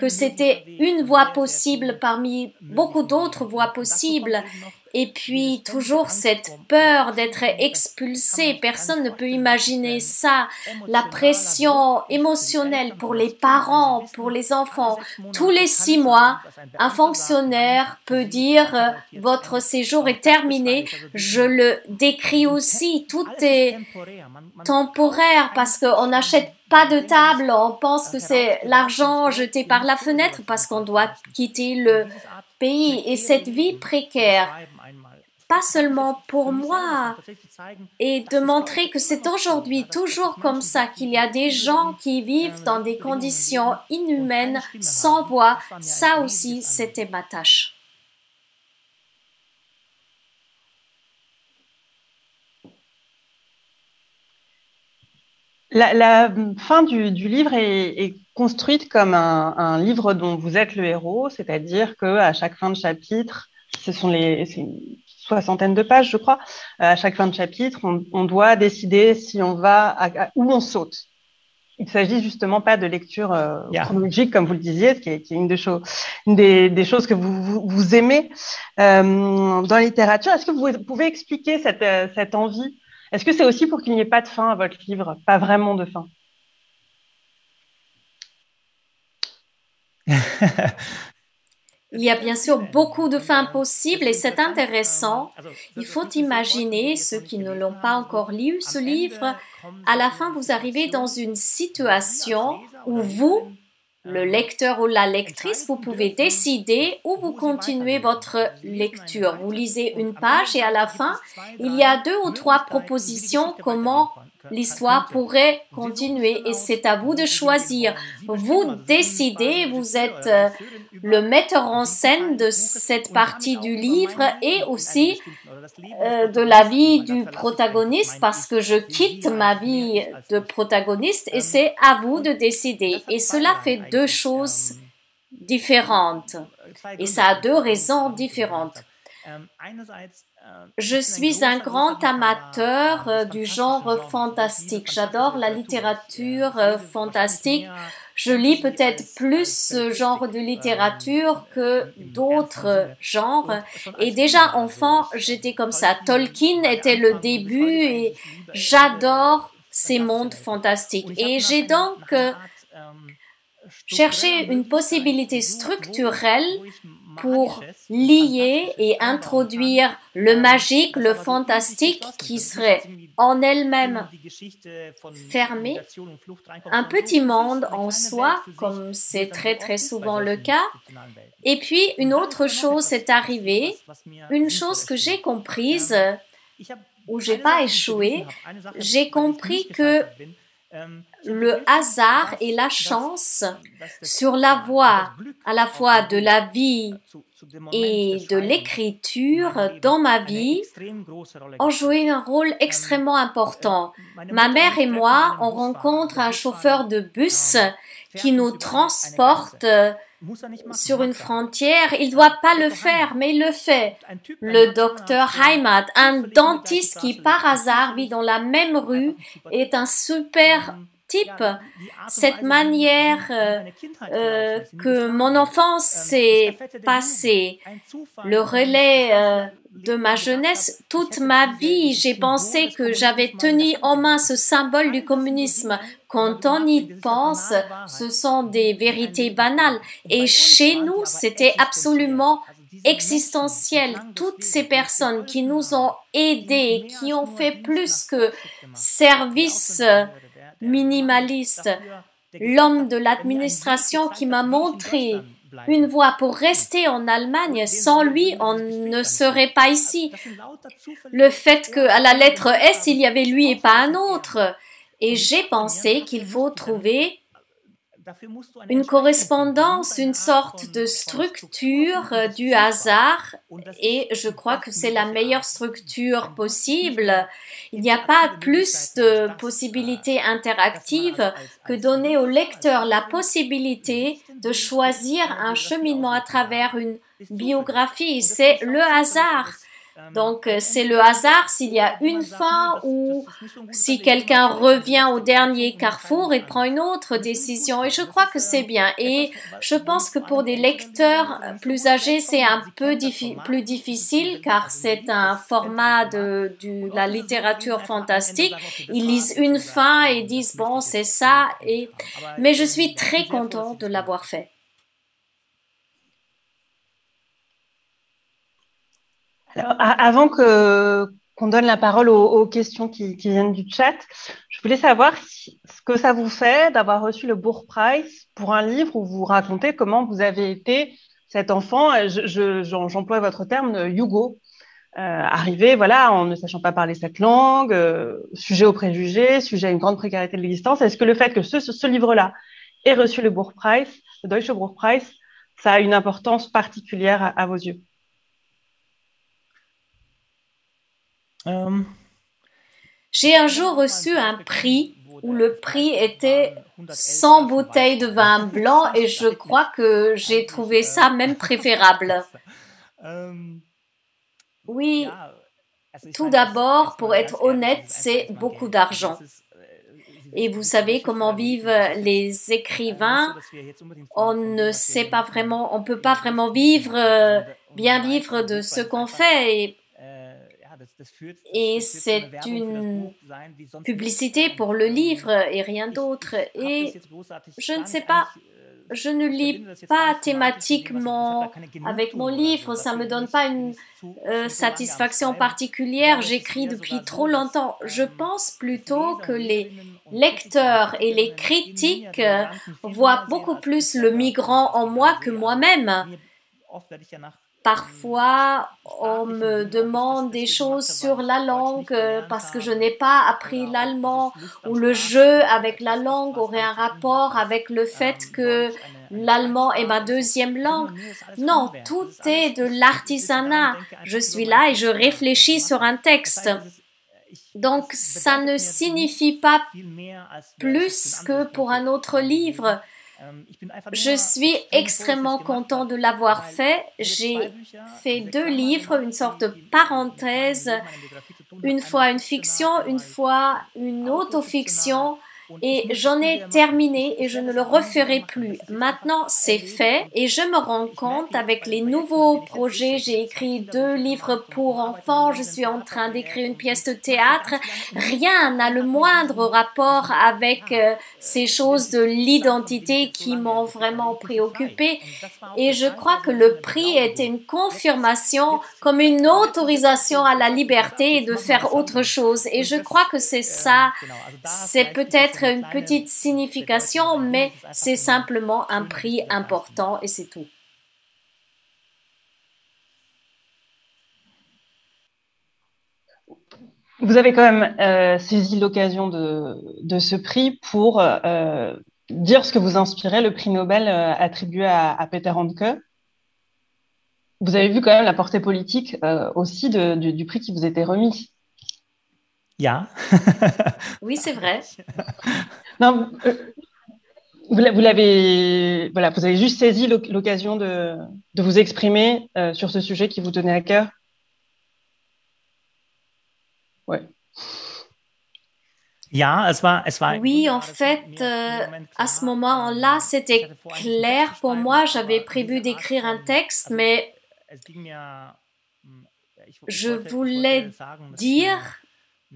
que c'était une voie possible parmi beaucoup d'autres voies possibles. Et puis toujours cette peur d'être expulsé, personne ne peut imaginer ça, la pression émotionnelle pour les parents, pour les enfants. Tous les 6 mois, un fonctionnaire peut dire « votre séjour est terminé ». Je le décris aussi, tout est temporaire parce qu'on n'achète pas de table, on pense que c'est l'argent jeté par la fenêtre parce qu'on doit quitter le pays. Et cette vie précaire, pas seulement pour moi, et de montrer que c'est aujourd'hui toujours comme ça, qu'il y a des gens qui vivent dans des conditions inhumaines, sans voix, ça aussi, c'était ma tâche. La fin du livre est construite comme un livre dont vous êtes le héros, c'est-à-dire qu'à chaque fin de chapitre, c'est une soixantaine de pages, je crois, à chaque fin de chapitre, on doit décider si on va où on saute. Il ne s'agit justement pas de lecture chronologique, comme vous le disiez, qui est une des choses que vous aimez dans la littérature. Est-ce que vous pouvez expliquer cette envie? Est-ce que c'est aussi pour qu'il n'y ait pas de fin à votre livre, pas vraiment de fin? Il y a bien sûr beaucoup de fins possibles et c'est intéressant. Il faut imaginer, ceux qui ne l'ont pas encore lu, ce livre, à la fin vous arrivez dans une situation où vous, le lecteur ou la lectrice, vous pouvez décider où vous continuez votre lecture. Vous lisez une page et à la fin, il y a 2 ou 3 propositions comment l'histoire pourrait continuer et c'est à vous de choisir. Vous décidez, vous êtes le metteur en scène de cette partie du livre et aussi de la vie du protagoniste parce que je quitte ma vie de protagoniste et c'est à vous de décider. Et cela fait 2 choses différentes et ça a 2 raisons différentes. Je suis un grand amateur du genre fantastique. J'adore la littérature fantastique. Je lis peut-être plus ce genre de littérature que d'autres genres. Et déjà enfant, j'étais comme ça. Tolkien était le début et j'adore ces mondes fantastiques. Et j'ai donc cherché une possibilité structurelle pour lier et introduire le magique, le fantastique qui serait en elle-même fermé, un petit monde en soi, comme c'est très très souvent le cas. Et puis une autre chose est arrivée, une chose que j'ai comprise, où j'ai pas échoué, j'ai compris que le hasard et la chance sur la voie à la fois de la vie et de l'écriture dans ma vie ont joué un rôle extrêmement important. Ma mère et moi, on rencontre un chauffeur de bus qui nous transporte sur une frontière. Il ne doit pas le faire, mais il le fait. Le docteur Heimat, un dentiste qui par hasard vit dans la même rue, est un super type. Cette manière que mon enfance s'est passée, le relais de ma jeunesse, toute ma vie, j'ai pensé que j'avais tenu en main ce symbole du communisme. Quand on y pense, ce sont des vérités banales. Et chez nous, c'était absolument existentiel. Toutes ces personnes qui nous ont aidés, qui ont fait plus que service minimaliste, l'homme de l'administration qui m'a montré une voie pour rester en Allemagne, sans lui, on ne serait pas ici. Le fait qu'à la lettre S, il y avait lui et pas un autre. Et j'ai pensé qu'il faut trouver une correspondance, une sorte de structure du hasard, et je crois que c'est la meilleure structure possible. Il n'y a pas plus de possibilités interactives que donner au lecteur la possibilité de choisir un cheminement à travers une biographie. C'est le hasard. Donc, c'est le hasard s'il y a une fin ou si quelqu'un revient au dernier carrefour et prend une autre décision. Et je crois que c'est bien. Et je pense que pour des lecteurs plus âgés, c'est un peu plus difficile car c'est un format de la littérature fantastique. Ils lisent une fin et disent, bon, c'est ça. Mais je suis très contente de l'avoir fait. Alors, avant qu'on donne la parole aux questions qui viennent du chat, je voulais savoir ce que ça vous fait d'avoir reçu le Bourg-Prize pour un livre où vous racontez comment vous avez été cet enfant, j'emploie votre terme, Yugo, arrivé voilà, en ne sachant pas parler cette langue, sujet aux préjugés, sujet à une grande précarité de l'existence. Est-ce que le fait que ce livre-là ait reçu le Bourg-Prize, le Deutsche Buchpreis, ça a une importance particulière à vos yeux? J'ai un jour reçu un prix où le prix était 100 bouteilles de vin blanc et je crois que j'ai trouvé ça même préférable. Oui, tout d'abord, pour être honnête, c'est beaucoup d'argent. Et vous savez comment vivent les écrivains. On ne sait pas vraiment, on peut pas vraiment bien vivre de ce qu'on fait. Et c'est une publicité pour le livre et rien d'autre. Et je ne sais pas, je ne lis pas thématiquement avec mon livre, ça ne me donne pas une satisfaction particulière, j'écris depuis trop longtemps. Je pense plutôt que les lecteurs et les critiques voient beaucoup plus le migrant en moi que moi-même. Parfois, on me demande des choses sur la langue parce que je n'ai pas appris l'allemand ou le jeu avec la langue aurait un rapport avec le fait que l'allemand est ma deuxième langue. Non, tout est de l'artisanat. Je suis là et je réfléchis sur un texte. Donc, ça ne signifie pas plus que pour un autre livre. Je suis extrêmement content de l'avoir fait. J'ai fait 2 livres, une sorte de parenthèse, une fois une fiction, une fois une autofiction. Et j'en ai terminé et je ne le referai plus. Maintenant, c'est fait et je me rends compte avec les nouveaux projets, j'ai écrit 2 livres pour enfants, je suis en train d'écrire une pièce de théâtre. Rien n'a le moindre rapport avec ces choses de l'identité qui m'ont vraiment préoccupée. Et je crois que le prix était une confirmation, comme une autorisation à la liberté de faire autre chose. Et je crois que c'est ça. C'est peut-être une petite signification, mais c'est simplement un prix important et c'est tout. Vous avez quand même saisi l'occasion de ce prix pour dire ce que vous inspirait le prix Nobel attribué à Peter Handke. Vous avez vu quand même la portée politique aussi du prix qui vous était remis. Ja. Oui, c'est vrai. Non, vous avez juste saisi l'occasion de vous exprimer sur ce sujet qui vous tenait à cœur. Ouais. Oui, en fait, à ce moment-là, c'était clair pour moi. J'avais prévu d'écrire un texte, mais je voulais dire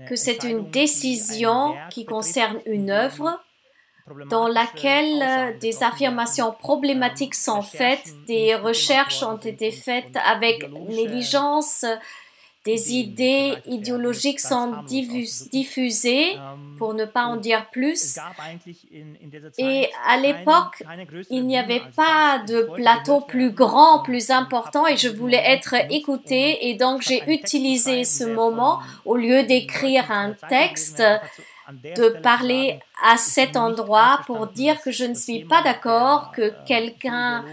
que c'est une décision qui concerne une œuvre dans laquelle des affirmations problématiques sont faites, des recherches ont été faites avec négligence, des idées idéologiques sont diffusées, pour ne pas en dire plus. Et à l'époque, il n'y avait pas de plateau plus grand, plus important, et je voulais être écoutée. Et donc, j'ai utilisé ce moment, au lieu d'écrire un texte, de parler à cet endroit pour dire que je ne suis pas d'accord que quelqu'un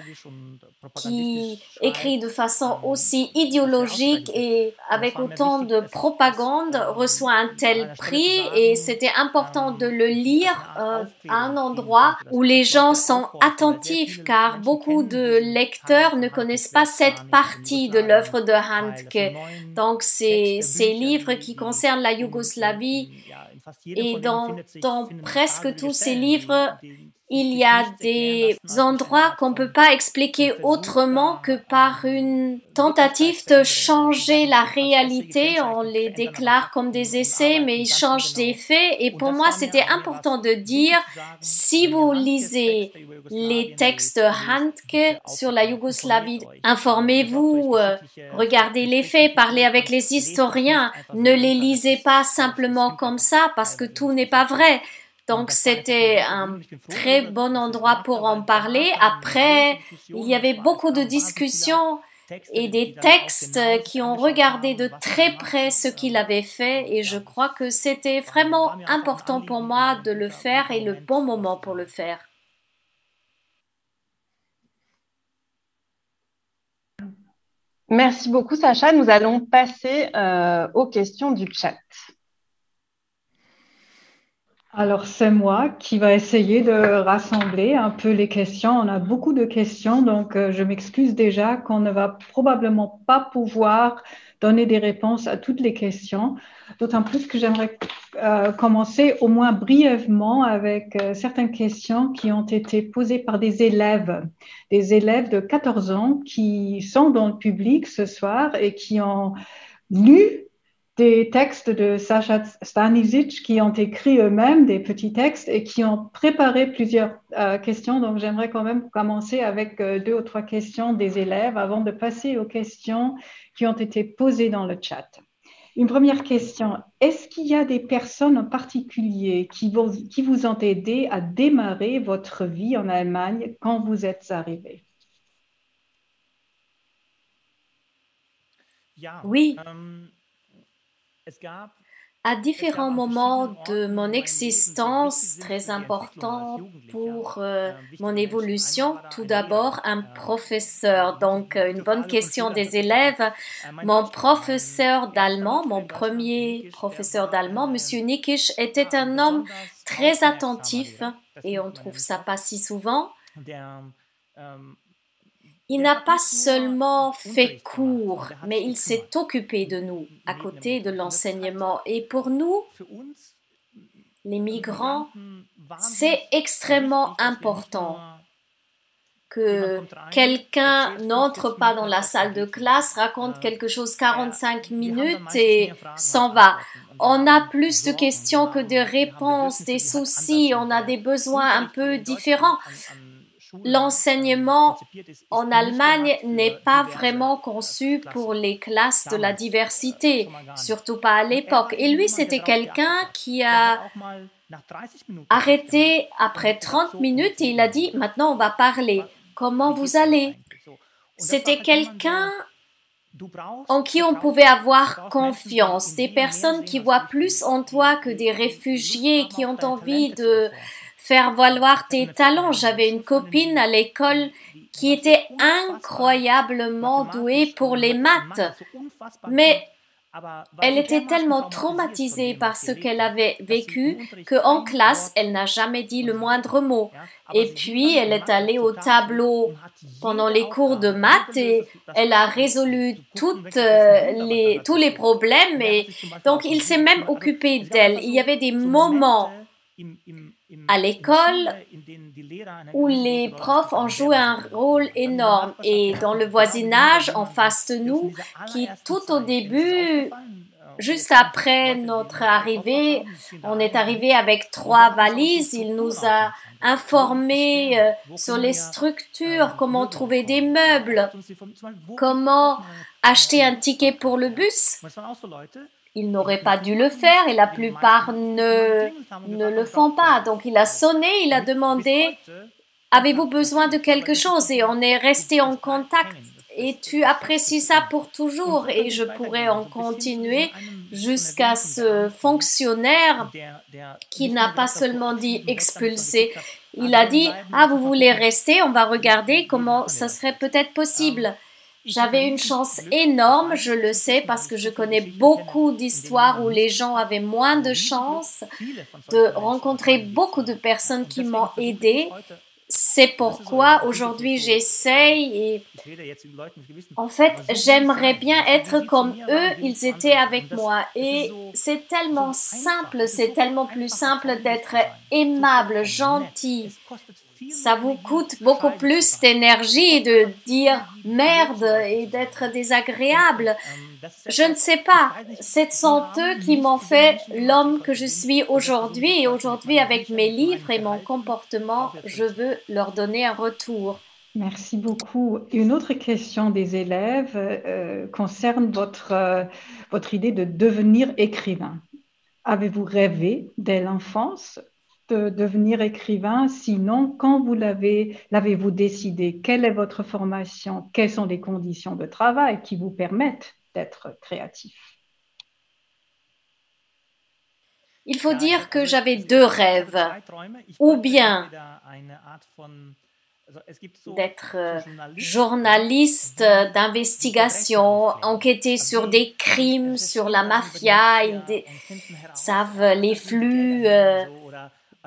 qui écrit de façon aussi idéologique et avec autant de propagande reçoit un tel prix, et c'était important de le lire à un endroit où les gens sont attentifs, car beaucoup de lecteurs ne connaissent pas cette partie de l'œuvre de Handke. Donc ces livres qui concernent la Yougoslavie, et dans presque tous ces livres, il y a des endroits qu'on ne peut pas expliquer autrement que par une tentative de changer la réalité. On les déclare comme des essais, mais ils changent des faits. Et pour moi, c'était important de dire, si vous lisez les textes de Handke sur la Yougoslavie, informez-vous, regardez les faits, parlez avec les historiens. Ne les lisez pas simplement comme ça, parce que tout n'est pas vrai. Donc, c'était un très bon endroit pour en parler. Après, il y avait beaucoup de discussions et des textes qui ont regardé de très près ce qu'il avait fait, et je crois que c'était vraiment important pour moi de le faire et le bon moment pour le faire. Merci beaucoup, Sacha. Nous allons passer aux questions du chat. Alors, c'est moi qui va essayer de rassembler un peu les questions. On a beaucoup de questions, donc je m'excuse déjà qu'on ne va probablement pas pouvoir donner des réponses à toutes les questions. D'autant plus que j'aimerais commencer au moins brièvement avec certaines questions qui ont été posées par des élèves de 14 ans qui sont dans le public ce soir et qui ont lu des textes de Sacha Stanisic, qui ont écrit eux-mêmes des petits textes et qui ont préparé plusieurs questions. Donc, j'aimerais quand même commencer avec 2 ou 3 questions des élèves avant de passer aux questions qui ont été posées dans le chat. Une première question, est-ce qu'il y a des personnes en particulier qui vous ont aidé à démarrer votre vie en Allemagne quand vous êtes arrivé? Oui. À différents moments de mon existence, très important pour mon évolution, tout d'abord un professeur. Donc, une bonne question des élèves. Mon professeur d'allemand, mon premier professeur d'allemand, Monsieur Nikisch, était un homme très attentif, et on trouve ça pas si souvent. Il n'a pas seulement fait cours, mais il s'est occupé de nous à côté de l'enseignement. Et pour nous, les migrants, c'est extrêmement important que quelqu'un n'entre pas dans la salle de classe, raconte quelque chose 45 minutes et s'en va. On a plus de questions que de réponses, des soucis, on a des besoins un peu différents. L'enseignement en Allemagne n'est pas vraiment conçu pour les classes de la diversité, surtout pas à l'époque. Et lui, c'était quelqu'un qui a arrêté après 30 minutes et il a dit « Maintenant, on va parler. Comment vous allez ?» C'était quelqu'un en qui on pouvait avoir confiance, des personnes qui voient plus en toi que des réfugiés, qui ont envie de faire valoir tes talents. J'avais une copine à l'école qui était incroyablement douée pour les maths, mais elle était tellement traumatisée par ce qu'elle avait vécu qu'en classe, elle n'a jamais dit le moindre mot. Et puis, elle est allée au tableau pendant les cours de maths et elle a résolu tous les problèmes. Et donc, il s'est même occupé d'elle. Il y avait des moments à l'école où les profs ont joué un rôle énorme et dans le voisinage en face de nous qui tout au début, juste après notre arrivée, on est arrivé avec 3 valises, il nous a informés sur les structures, comment trouver des meubles, comment acheter un ticket pour le bus. Il n'aurait pas dû le faire et la plupart ne le font pas. Donc il a sonné, il a demandé « Avez-vous besoin de quelque chose ?» Et on est resté en contact. Et tu apprécies ça pour toujours. Et je pourrais en continuer jusqu'à ce fonctionnaire qui n'a pas seulement dit expulser. Il a dit « Ah, vous voulez rester? On va regarder comment ça serait peut-être possible. » J'avais une chance énorme, je le sais, parce que je connais beaucoup d'histoires où les gens avaient moins de chance de rencontrer beaucoup de personnes qui m'ont aidé. C'est pourquoi aujourd'hui j'essaye et en fait j'aimerais bien être comme eux, ils étaient avec moi et c'est tellement simple, c'est tellement plus simple d'être aimable, gentil. Ça vous coûte beaucoup plus d'énergie de dire merde et d'être désagréable. Je ne sais pas. Ce sont eux qui m'ont fait l'homme que je suis aujourd'hui. Et aujourd'hui, avec mes livres et mon comportement, je veux leur donner un retour. Merci beaucoup. Une autre question des élèves concerne votre idée de devenir écrivain. Avez-vous rêvé dès l'enfance de devenir écrivain? Sinon, quand l'avez-vous décidé? Quelle est votre formation? Quelles sont les conditions de travail qui vous permettent d'être créatif? Il faut dire que j'avais 2 rêves. Ou bien d'être journaliste d'investigation, enquêter sur des crimes, sur la mafia, ils savent les flux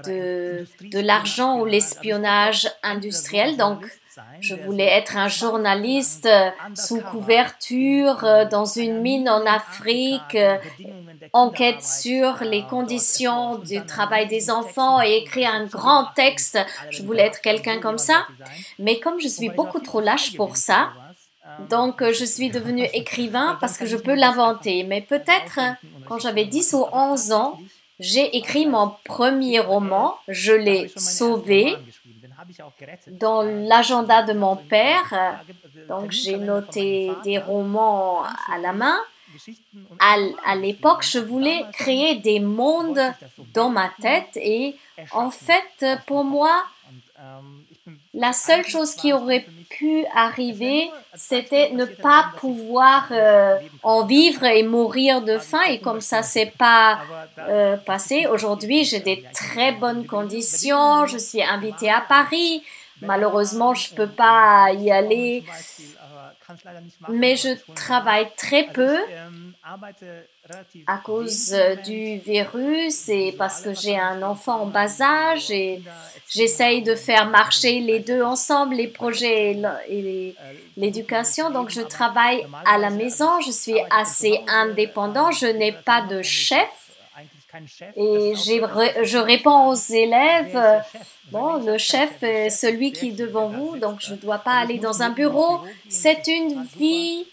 de l'argent ou l'espionnage industriel. Donc, je voulais être un journaliste sous couverture dans une mine en Afrique, enquête sur les conditions du travail des enfants et écrire un grand texte. Je voulais être quelqu'un comme ça. Mais comme je suis beaucoup trop lâche pour ça, donc je suis devenue écrivain parce que je peux l'inventer. Mais peut-être quand j'avais 10 ou 11 ans, j'ai écrit mon premier roman, je l'ai sauvé dans l'agenda de mon père. Donc j'ai noté des romans à la main. À l'époque, je voulais créer des mondes dans ma tête et en fait, pour moi, la seule chose qui aurait pu arriver, c'était ne pas pouvoir en vivre et mourir de faim. Et comme ça, c'est pas passé. Aujourd'hui, j'ai des très bonnes conditions. Je suis invitée à Paris. Malheureusement, je peux pas y aller. Mais je travaille très peu à cause du virus et parce que j'ai un enfant en bas âge et j'essaye de faire marcher les deux ensemble, les projets et l'éducation. Donc, je travaille à la maison, je suis assez indépendant, je n'ai pas de chef. Et je réponds aux élèves, bon, le chef est celui qui est devant vous, donc je ne dois pas aller dans un bureau. C'est une vie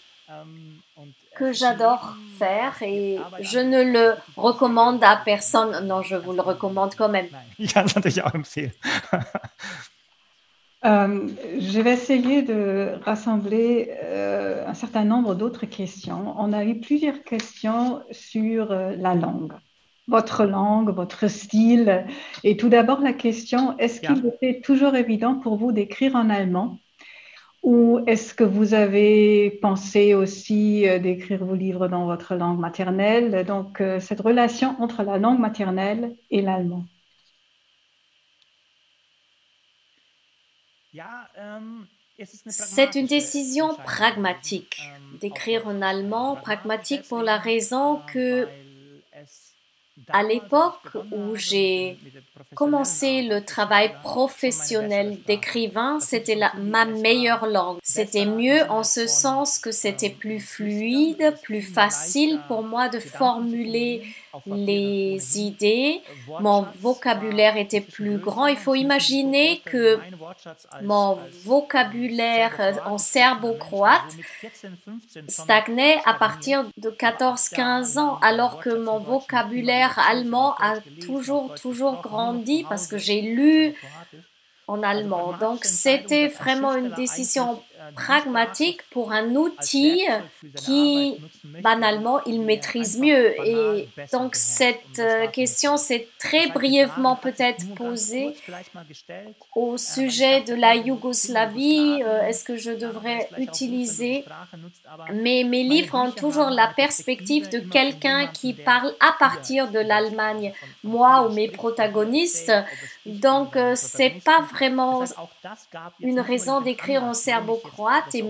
que j'adore faire et je ne le recommande à personne. Non, je vous le recommande quand même. Ich kann es natürlich auch empfehlen. Je vais essayer de rassembler un certain nombre d'autres questions. On a eu plusieurs questions sur la langue, votre style. Et tout d'abord, la question, est-ce qu'il était toujours évident pour vous d'écrire en allemand? Ou est-ce que vous avez pensé aussi d'écrire vos livres dans votre langue maternelle? Donc, cette relation entre la langue maternelle et l'allemand. C'est une décision pragmatique d'écrire en allemand, pragmatique pour la raison que à l'époque où j'ai commencé le travail professionnel d'écrivain, c'était ma meilleure langue. C'était mieux en ce sens que c'était plus fluide, plus facile pour moi de formuler les idées. Mon vocabulaire était plus grand. Il faut imaginer que mon vocabulaire en serbo-croate stagnait à partir de 14-15 ans, alors que mon vocabulaire allemand a toujours grandi parce que j'ai lu en allemand. Donc, c'était vraiment une décision pragmatique pour un outil qui, banalement, il maîtrise mieux. Et donc, cette question s'est très brièvement peut-être posée au sujet de la Yougoslavie. Est-ce que je devrais utiliser... Mais mes livres ont toujours la perspective de quelqu'un qui parle à partir de l'Allemagne, moi ou mes protagonistes. Donc, c'est pas vraiment une raison d'écrire en serbo-croate et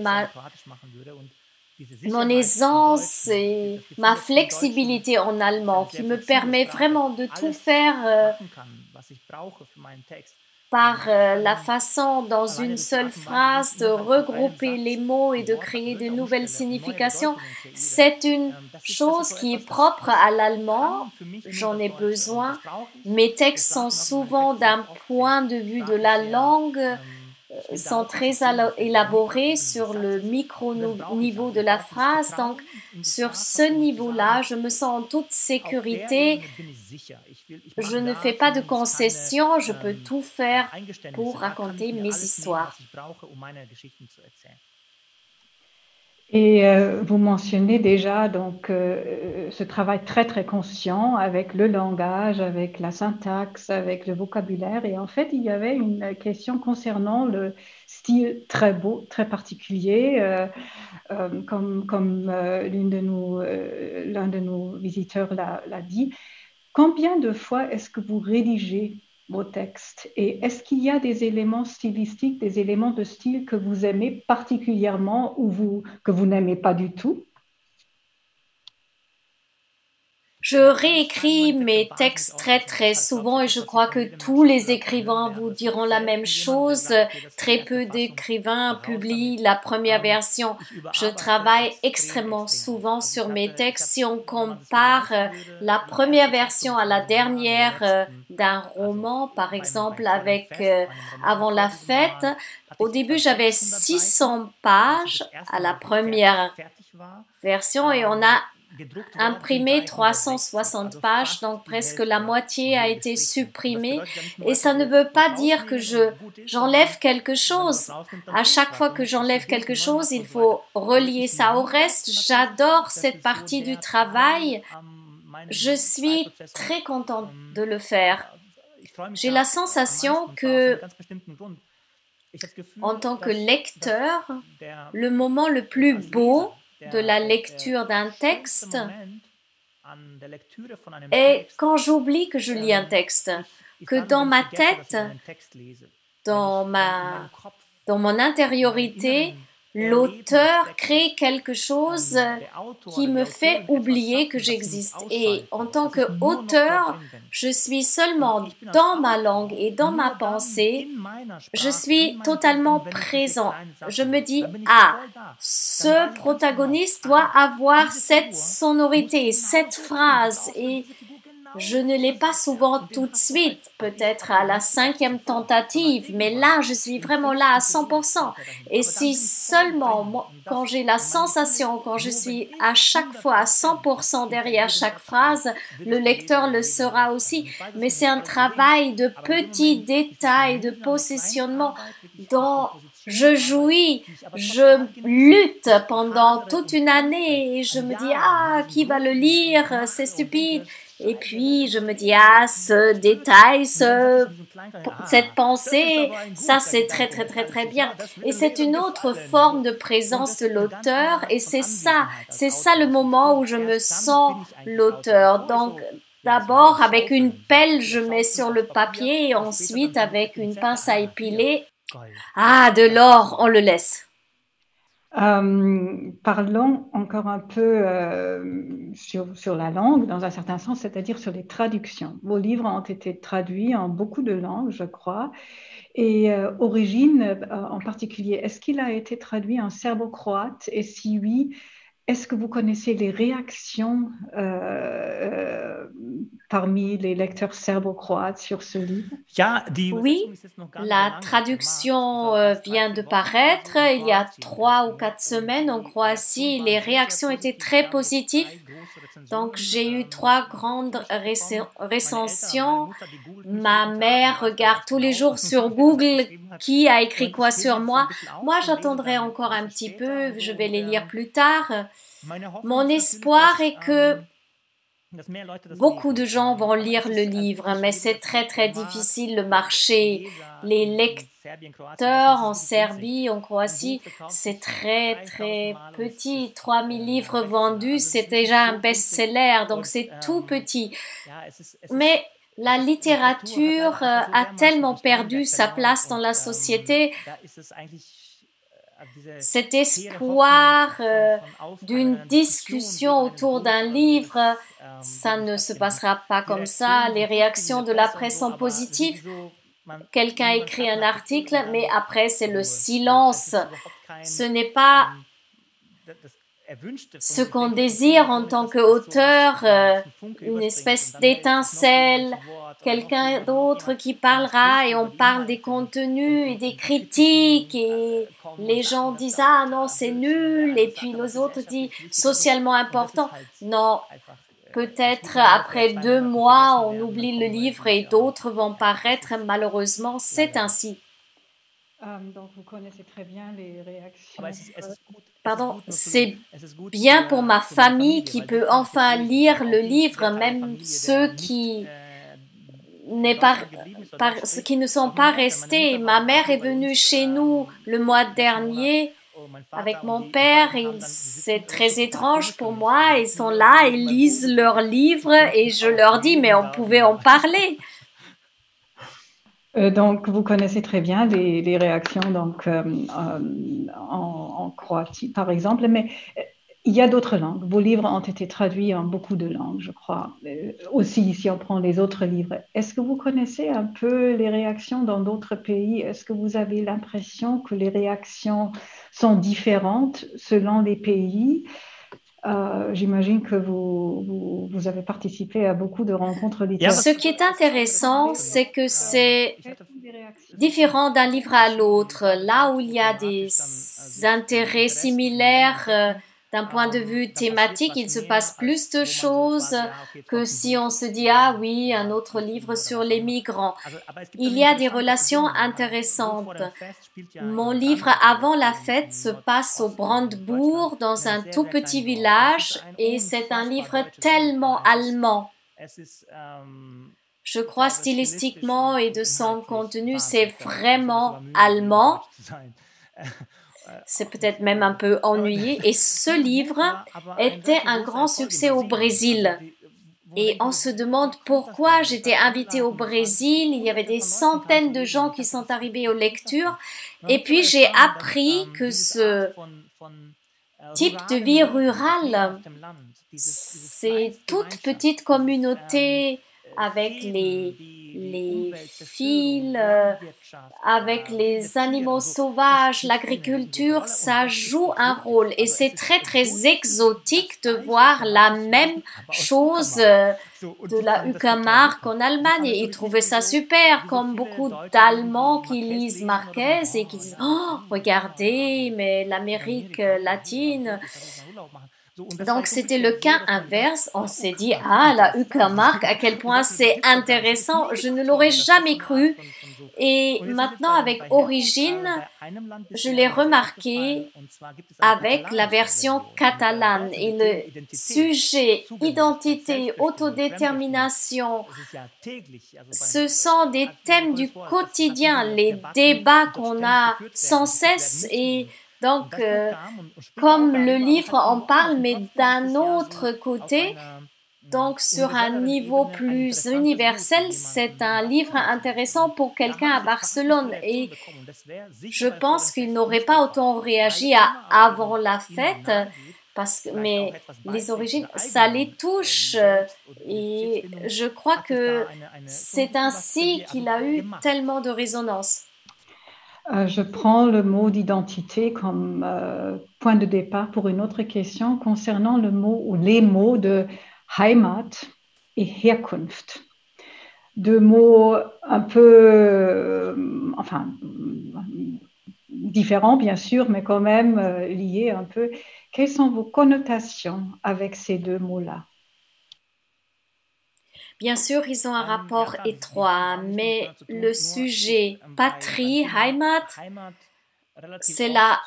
mon aisance et ma flexibilité en allemand qui me permet vraiment de tout faire par la façon dans une seule phrase de regrouper les mots et de créer de nouvelles significations. C'est une chose qui est propre à l'allemand, j'en ai besoin. Mes textes sont souvent d'un point de vue de la langue, sont très élaborés sur le micro-niveau de la phrase. Donc, sur ce niveau-là, je me sens en toute sécurité. Je ne fais pas de concessions, je peux tout faire pour raconter mes histoires. Et vous mentionnez déjà donc ce travail très conscient avec le langage, avec la syntaxe, avec le vocabulaire. Et en fait, il y avait une question concernant le style très beau, très particulier, comme l'un de nos visiteurs l'a dit. Combien de fois est-ce que vous rédigez vos textes et est-ce qu'il y a des éléments stylistiques, des éléments de style que vous aimez particulièrement ou que vous n'aimez pas du tout? Je réécris mes textes très souvent et je crois que tous les écrivains vous diront la même chose. Très peu d'écrivains publient la première version. Je travaille extrêmement souvent sur mes textes. Si on compare la première version à la dernière d'un roman, par exemple avec Avant la fête, au début j'avais 600 pages à la première version et on a imprimé 360 pages, donc presque la moitié a été supprimée. Et ça ne veut pas dire que j'enlève quelque chose. À chaque fois que j'enlève quelque chose, il faut relier ça au reste. J'adore cette partie du travail. Je suis très contente de le faire. J'ai la sensation que, en tant que lecteur, le moment le plus beau de la lecture d'un texte et quand j'oublie que je lis un texte, que dans ma tête, dans mon intériorité, l'auteur crée quelque chose qui me fait oublier que j'existe. Et en tant qu'auteur, je suis seulement dans ma langue et dans ma pensée. Je suis totalement présent. Je me dis, ce protagoniste doit avoir cette sonorité, cette phrase. Et Je ne l'ai pas souvent tout de suite, peut-être à la 5e tentative, mais là, je suis vraiment là à 100%. Et si seulement, moi, quand j'ai la sensation, quand je suis à chaque fois à 100% derrière chaque phrase, le lecteur le sera aussi. Mais c'est un travail de petits détails, de positionnement dont je jouis, je lutte pendant toute une année et je me dis, ah, qui va le lire, c'est stupide. Et puis, je me dis, ah, ce détail, cette pensée, ça, c'est très, très, très, très bien. Et c'est une autre forme de présence de l'auteur et c'est ça le moment où je me sens l'auteur. Donc, d'abord, avec une pelle, je mets sur le papier et ensuite, avec une pince à épiler, ah, de l'or, on le laisse. Parlons encore un peu sur la langue, dans un certain sens, c'est-à-dire sur les traductions. Vos livres ont été traduits en beaucoup de langues, je crois. Et Origine, en particulier, est-ce qu'il a été traduit en serbo-croate? Et si oui, est-ce que vous connaissez les réactions parmi les lecteurs serbo-croates sur ce livre? Oui, la traduction vient de paraître il y a 3 ou 4 semaines en Croatie. Les réactions étaient très positives. Donc, j'ai eu 3 grandes recensions. Ma mère regarde tous les jours sur Google qui a écrit quoi sur moi. Moi, j'attendrai encore un petit peu. Je vais les lire plus tard. Mon espoir est que beaucoup de gens vont lire le livre, mais c'est très très difficile le marché. Les lecteurs en Serbie, en Croatie, c'est très très petit. 3000 livres vendus, c'est déjà un best-seller, donc c'est tout petit. Mais la littérature a tellement perdu sa place dans la société. Cet espoir d'une discussion autour d'un livre, ça ne se passera pas comme ça. Les réactions de la presse sont positives. Quelqu'un écrit un article, mais après c'est le silence. Ce n'est pas ce qu'on désire en tant qu'auteur, une espèce d'étincelle, quelqu'un d'autre qui parlera et on parle des contenus et des critiques et les gens disent « Ah non, c'est nul » et puis les autres disent « socialement important ». Non, peut-être après 2 mois, on oublie le livre et d'autres vont paraître. Malheureusement, c'est ainsi. Donc, vous connaissez très bien les réactions. Pardon, c'est bien pour ma famille qui peut enfin lire le livre, même ceux qui ne sont pas restés. Ma mère est venue chez nous le mois dernier avec mon père et c'est très étrange pour moi. Ils sont là, ils lisent leurs livres et je leur dis, mais on pouvait en parler. Donc, vous connaissez très bien les réactions donc, en Croatie, par exemple, mais il y a d'autres langues. Vos livres ont été traduits en beaucoup de langues, je crois. Aussi, si on prend les autres livres, est-ce que vous connaissez un peu les réactions dans d'autres pays? Est-ce que vous avez l'impression que les réactions sont différentes selon les pays? J'imagine que vous avez participé à beaucoup de rencontres littéraires. Ce qui est intéressant, c'est que c'est différent d'un livre à l'autre. Là où il y a des intérêts similaires d'un point de vue thématique, il se passe plus de choses que si on se dit « Ah oui, un autre livre sur les migrants ». Il y a des relations intéressantes. Mon livre « Avant la fête » se passe au Brandebourg, dans un tout petit village, et c'est un livre tellement allemand. Je crois stylistiquement et de son contenu, c'est vraiment allemand. C'est peut-être même un peu ennuyé. Et ce livre était un grand succès au Brésil. Et on se demande pourquoi j'étais invitée au Brésil. Il y avait des centaines de gens qui sont arrivés aux lectures. Et puis j'ai appris que ce type de vie rurale, c'est toute petite communauté avec les fils, avec les animaux sauvages, l'agriculture, ça joue un rôle et c'est très très exotique de voir la même chose de la Uckermark en Allemagne et ils trouvaient ça super, comme beaucoup d'Allemands qui lisent Marquez et qui disent «Oh, regardez, mais l'Amérique latine». Donc, c'était le cas inverse. On s'est dit, ah, la Uckermark, à quel point c'est intéressant. Je ne l'aurais jamais cru. Et maintenant, avec Origine, je l'ai remarqué avec la version catalane. Et le sujet, identité, autodétermination, ce sont des thèmes du quotidien, les débats qu'on a sans cesse et donc, comme le livre en parle, mais d'un autre côté, donc sur un niveau plus universel, c'est un livre intéressant pour quelqu'un à Barcelone. Et je pense qu'il n'aurait pas autant réagi avant la fête, mais les origines, ça les touche. Et je crois que c'est ainsi qu'il a eu tellement de résonance. Je prends le mot d'identité comme point de départ pour une autre question concernant le mot ou les mots de Heimat et Herkunft. Deux mots un peu, différents bien sûr, mais quand même liés un peu. Quelles sont vos connotations avec ces deux mots-là? Bien sûr, ils ont un rapport étroit, mais le sujet patrie, Heimat, c'est la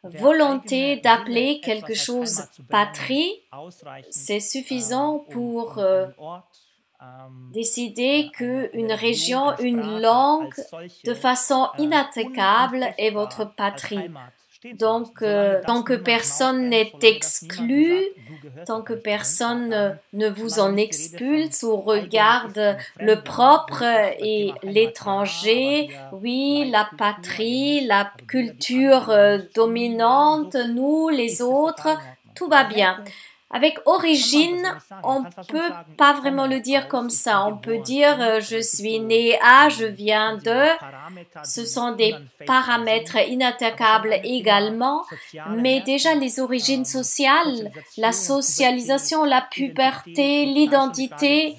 volonté d'appeler quelque chose patrie. C'est suffisant pour décider qu'une région, une langue, de façon inattaquable est votre patrie. Donc, tant que personne n'est exclu, tant que personne ne vous en expulse ou regarde le propre et l'étranger, oui, la patrie, la culture dominante, nous, les autres, tout va bien. Avec origine, on ne peut pas vraiment le dire comme ça. On peut dire je suis né à, je viens de. Ce sont des paramètres inattaquables également, mais déjà les origines sociales, la socialisation, la puberté, l'identité,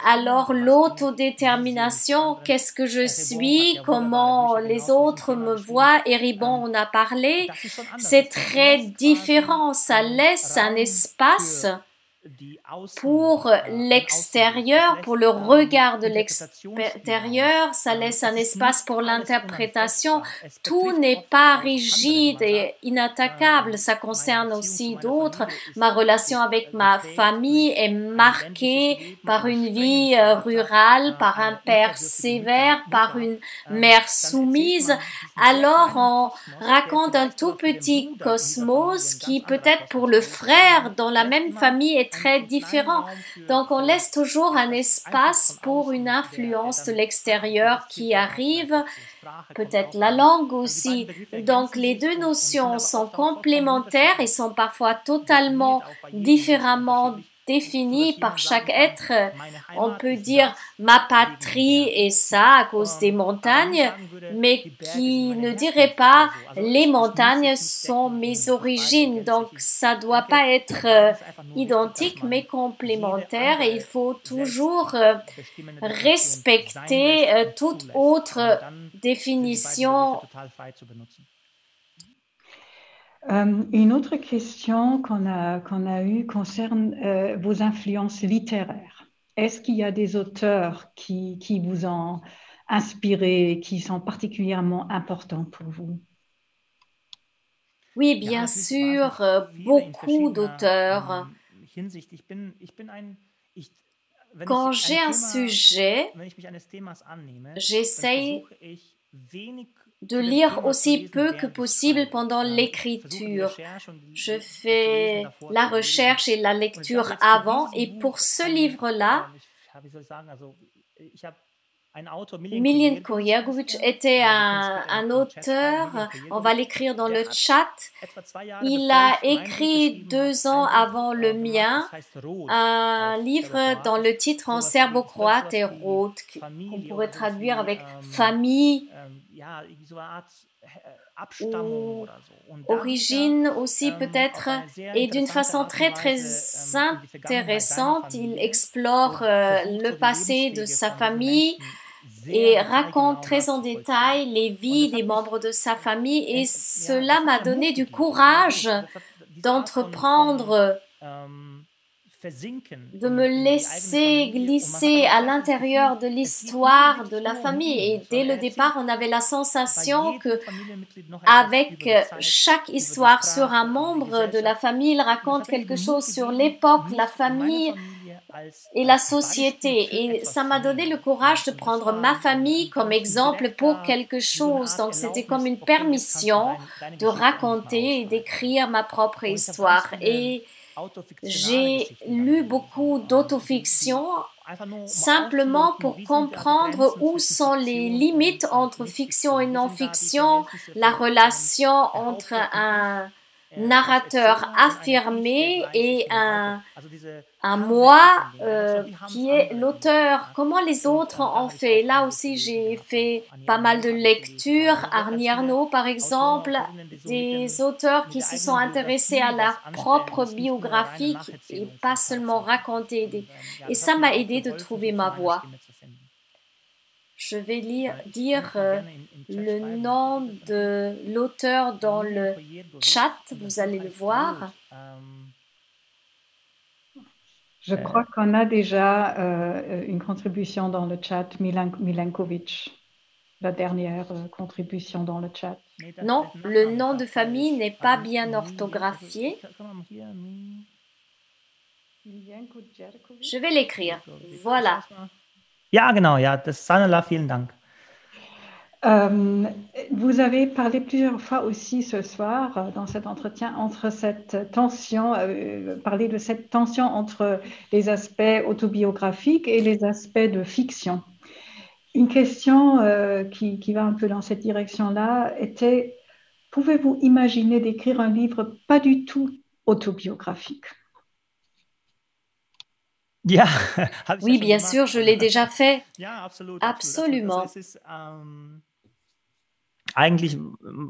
alors l'autodétermination, qu'est-ce que je suis, comment les autres me voient, Eribon en a parlé, c'est très différent, ça laisse un espace pour l'extérieur, pour le regard de l'extérieur, ça laisse un espace pour l'interprétation. Tout n'est pas rigide et inattaquable, ça concerne aussi d'autres. Ma relation avec ma famille est marquée par une vie rurale, par un père sévère, par une mère soumise. Alors on raconte un tout petit cosmos qui peut-être pour le frère dans la même famille est très différent. Donc on laisse toujours un espace pour une influence de l'extérieur qui arrive, peut-être la langue aussi. Donc les deux notions sont complémentaires et sont parfois totalement différemment définies par chaque être. On peut dire ma patrie est ça à cause des montagnes, mais qui ne dirait pas les montagnes sont mes origines. Donc ça ne doit pas être identique mais complémentaire et il faut toujours respecter toute autre définition. Une autre question qu'on a eue concerne vos influences littéraires. Est-ce qu'il y a des auteurs qui vous ont inspiré, qui sont particulièrement importants pour vous? Oui, bien sûr, beaucoup d'auteurs. Quand j'ai un sujet, j'essaye de lire aussi peu que possible pendant l'écriture. Je fais la recherche et la lecture avant et pour ce livre-là, Miljan Kojagović était un auteur, on va l'écrire dans le chat. Il a écrit 2 ans avant le mien un livre dont le titre en serbo-croate est Rod, qu'on pourrait traduire avec famille. ou origine aussi peut-être, et d'une façon très intéressante, il explore le passé de sa famille et raconte très en détail les vies des membres de sa famille, et cela m'a donné du courage d'entreprendre, de me laisser glisser à l'intérieur de l'histoire de la famille. Et dès le départ, on avait la sensation que avec chaque histoire sur un membre de la famille, il raconte quelque chose sur l'époque, la famille et la société. Et ça m'a donné le courage de prendre ma famille comme exemple pour quelque chose. Donc c'était comme une permission de raconter et d'écrire ma propre histoire. Et j'ai lu beaucoup d'autofiction simplement pour comprendre où sont les limites entre fiction et non-fiction, la relation entre un narrateur affirmé et un moi qui est l'auteur. Comment les autres ont fait? Là aussi, j'ai fait pas mal de lectures. Arnie Arnaud, par exemple, des auteurs qui se sont intéressés à leur propre biographie et pas seulement raconter. Et ça m'a aidé de trouver ma voix. Je vais dire le nom de l'auteur dans le chat, vous allez le voir. Je crois qu'on a déjà une contribution dans le chat, Milankovic, la dernière contribution dans le chat. Non, le nom de famille n'est pas bien orthographié. Je vais l'écrire. Voilà. Ja, genau, ja, das Sanela, vielen Dank. Vous avez parlé plusieurs fois aussi ce soir dans cet entretien entre cette tension, parler de cette tension entre les aspects autobiographiques et les aspects de fiction. Une question qui va un peu dans cette direction-là était, pouvez-vous imaginer d'écrire un livre pas du tout autobiographique? Ja, oui, bien sûr, je l'ai déjà fait. Absolument. Eigentlich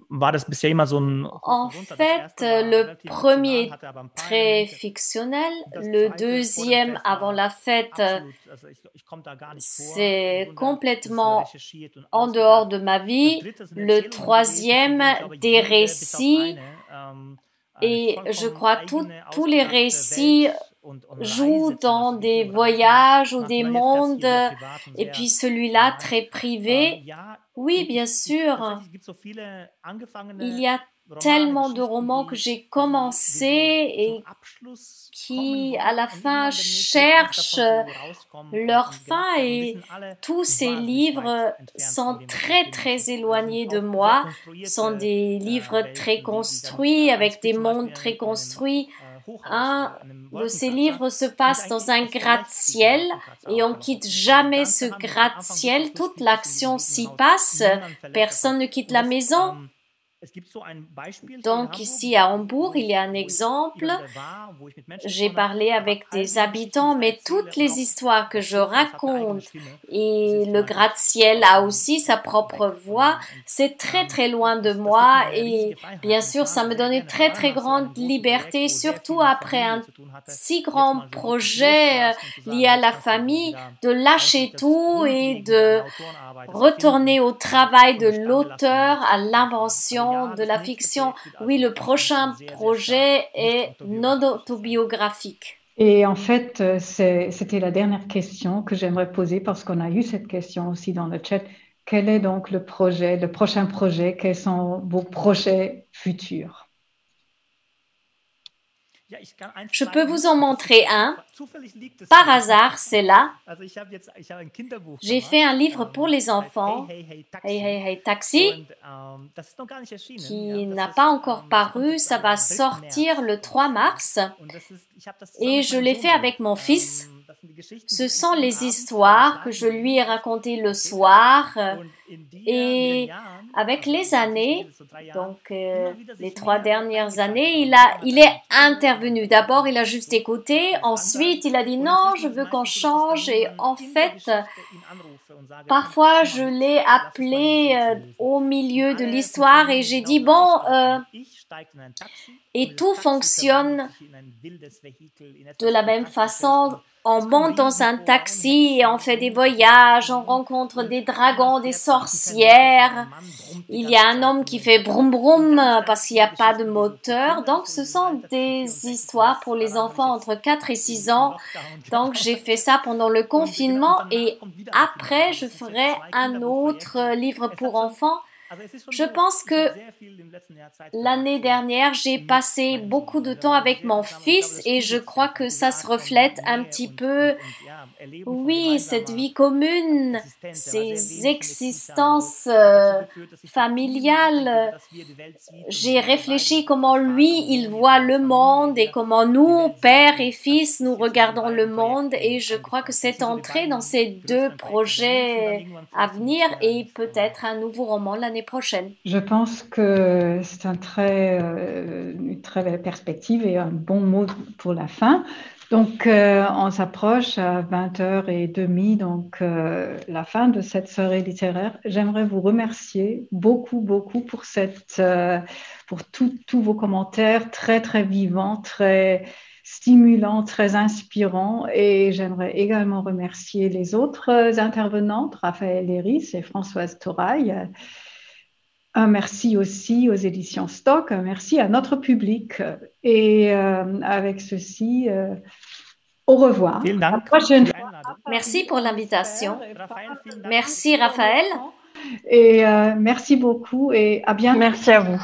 war das bisher immer so ein... En fait, le premier est très fictionnel, le deuxième, avant la fête, c'est complètement en dehors de ma vie, le troisième, des récits, et je crois tous les récits jouent dans des voyages ou des mondes, et puis celui-là très privé. Oui, bien sûr. Il y a tellement de romans que j'ai commencé et qui, à la fin, cherchent leur fin, et tous ces livres sont très, très éloignés de moi. Ce sont des livres très construits, avec des mondes très construits. Un de ces livres se passe dans un gratte-ciel et on quitte jamais ce gratte-ciel. Toute l'action s'y passe. Personne ne quitte la maison. Donc ici à Hambourg, il y a un exemple. J'ai parlé avec des habitants, mais toutes les histoires que je raconte, et le gratte-ciel a aussi sa propre voix, c'est très très loin de moi, et bien sûr ça me donne une très très grande liberté, surtout après un si grand projet lié à la famille, de lâcher tout et de retourner au travail de l'auteur, à l'invention de la fiction. Oui, le prochain projet est non autobiographique. Et en fait, c'était la dernière question que j'aimerais poser, parce qu'on a eu cette question aussi dans le chat. Quel est donc le prochain projet? Quels sont vos projets futurs? Je peux vous en montrer un. Par hasard, c'est là. J'ai fait un livre pour les enfants, Hey Hey Hey Taxi, qui n'a pas encore paru. Ça va sortir le 3 mars. Et je l'ai fait avec mon fils. Ce sont les histoires que je lui ai racontées le soir. Et avec les années, donc les 3 dernières années, il est intervenu. D'abord, il a juste écouté. Ensuite, il a dit non, je veux qu'on change. Et en fait, parfois, je l'ai appelé au milieu de l'histoire et j'ai dit, bon, et tout fonctionne de la même façon. On monte dans un taxi et on fait des voyages, on rencontre des dragons, des sorcières. Il y a un homme qui fait broum broum parce qu'il n'y a pas de moteur. Donc, ce sont des histoires pour les enfants entre 4 et 6 ans. Donc, j'ai fait ça pendant le confinement et après, je ferai un autre livre pour enfants. Je pense que l'année dernière, j'ai passé beaucoup de temps avec mon fils et je crois que ça se reflète un petit peu, oui, cette vie commune, ces existences familiales. J'ai réfléchi comment lui, il voit le monde et comment nous, père et fils, nous regardons le monde et je crois que c'est entré dans ces 2 projets à venir et peut-être un nouveau roman l'année prochaine. Je pense que c'est une très belle perspective et un bon mot pour la fin. Donc, on s'approche à 20h30, donc la fin de cette soirée littéraire. J'aimerais vous remercier beaucoup, beaucoup pour tous vos commentaires très, très vivants, très stimulants, très inspirants. Et j'aimerais également remercier les autres intervenantes, Raphaël Léris et Françoise Toraille. Un merci aussi aux éditions Stock, un merci à notre public. Et avec ceci, au revoir. Vielen Dank. Merci pour l'invitation. Merci Raphaël. Et merci beaucoup et à bientôt. Merci à vous.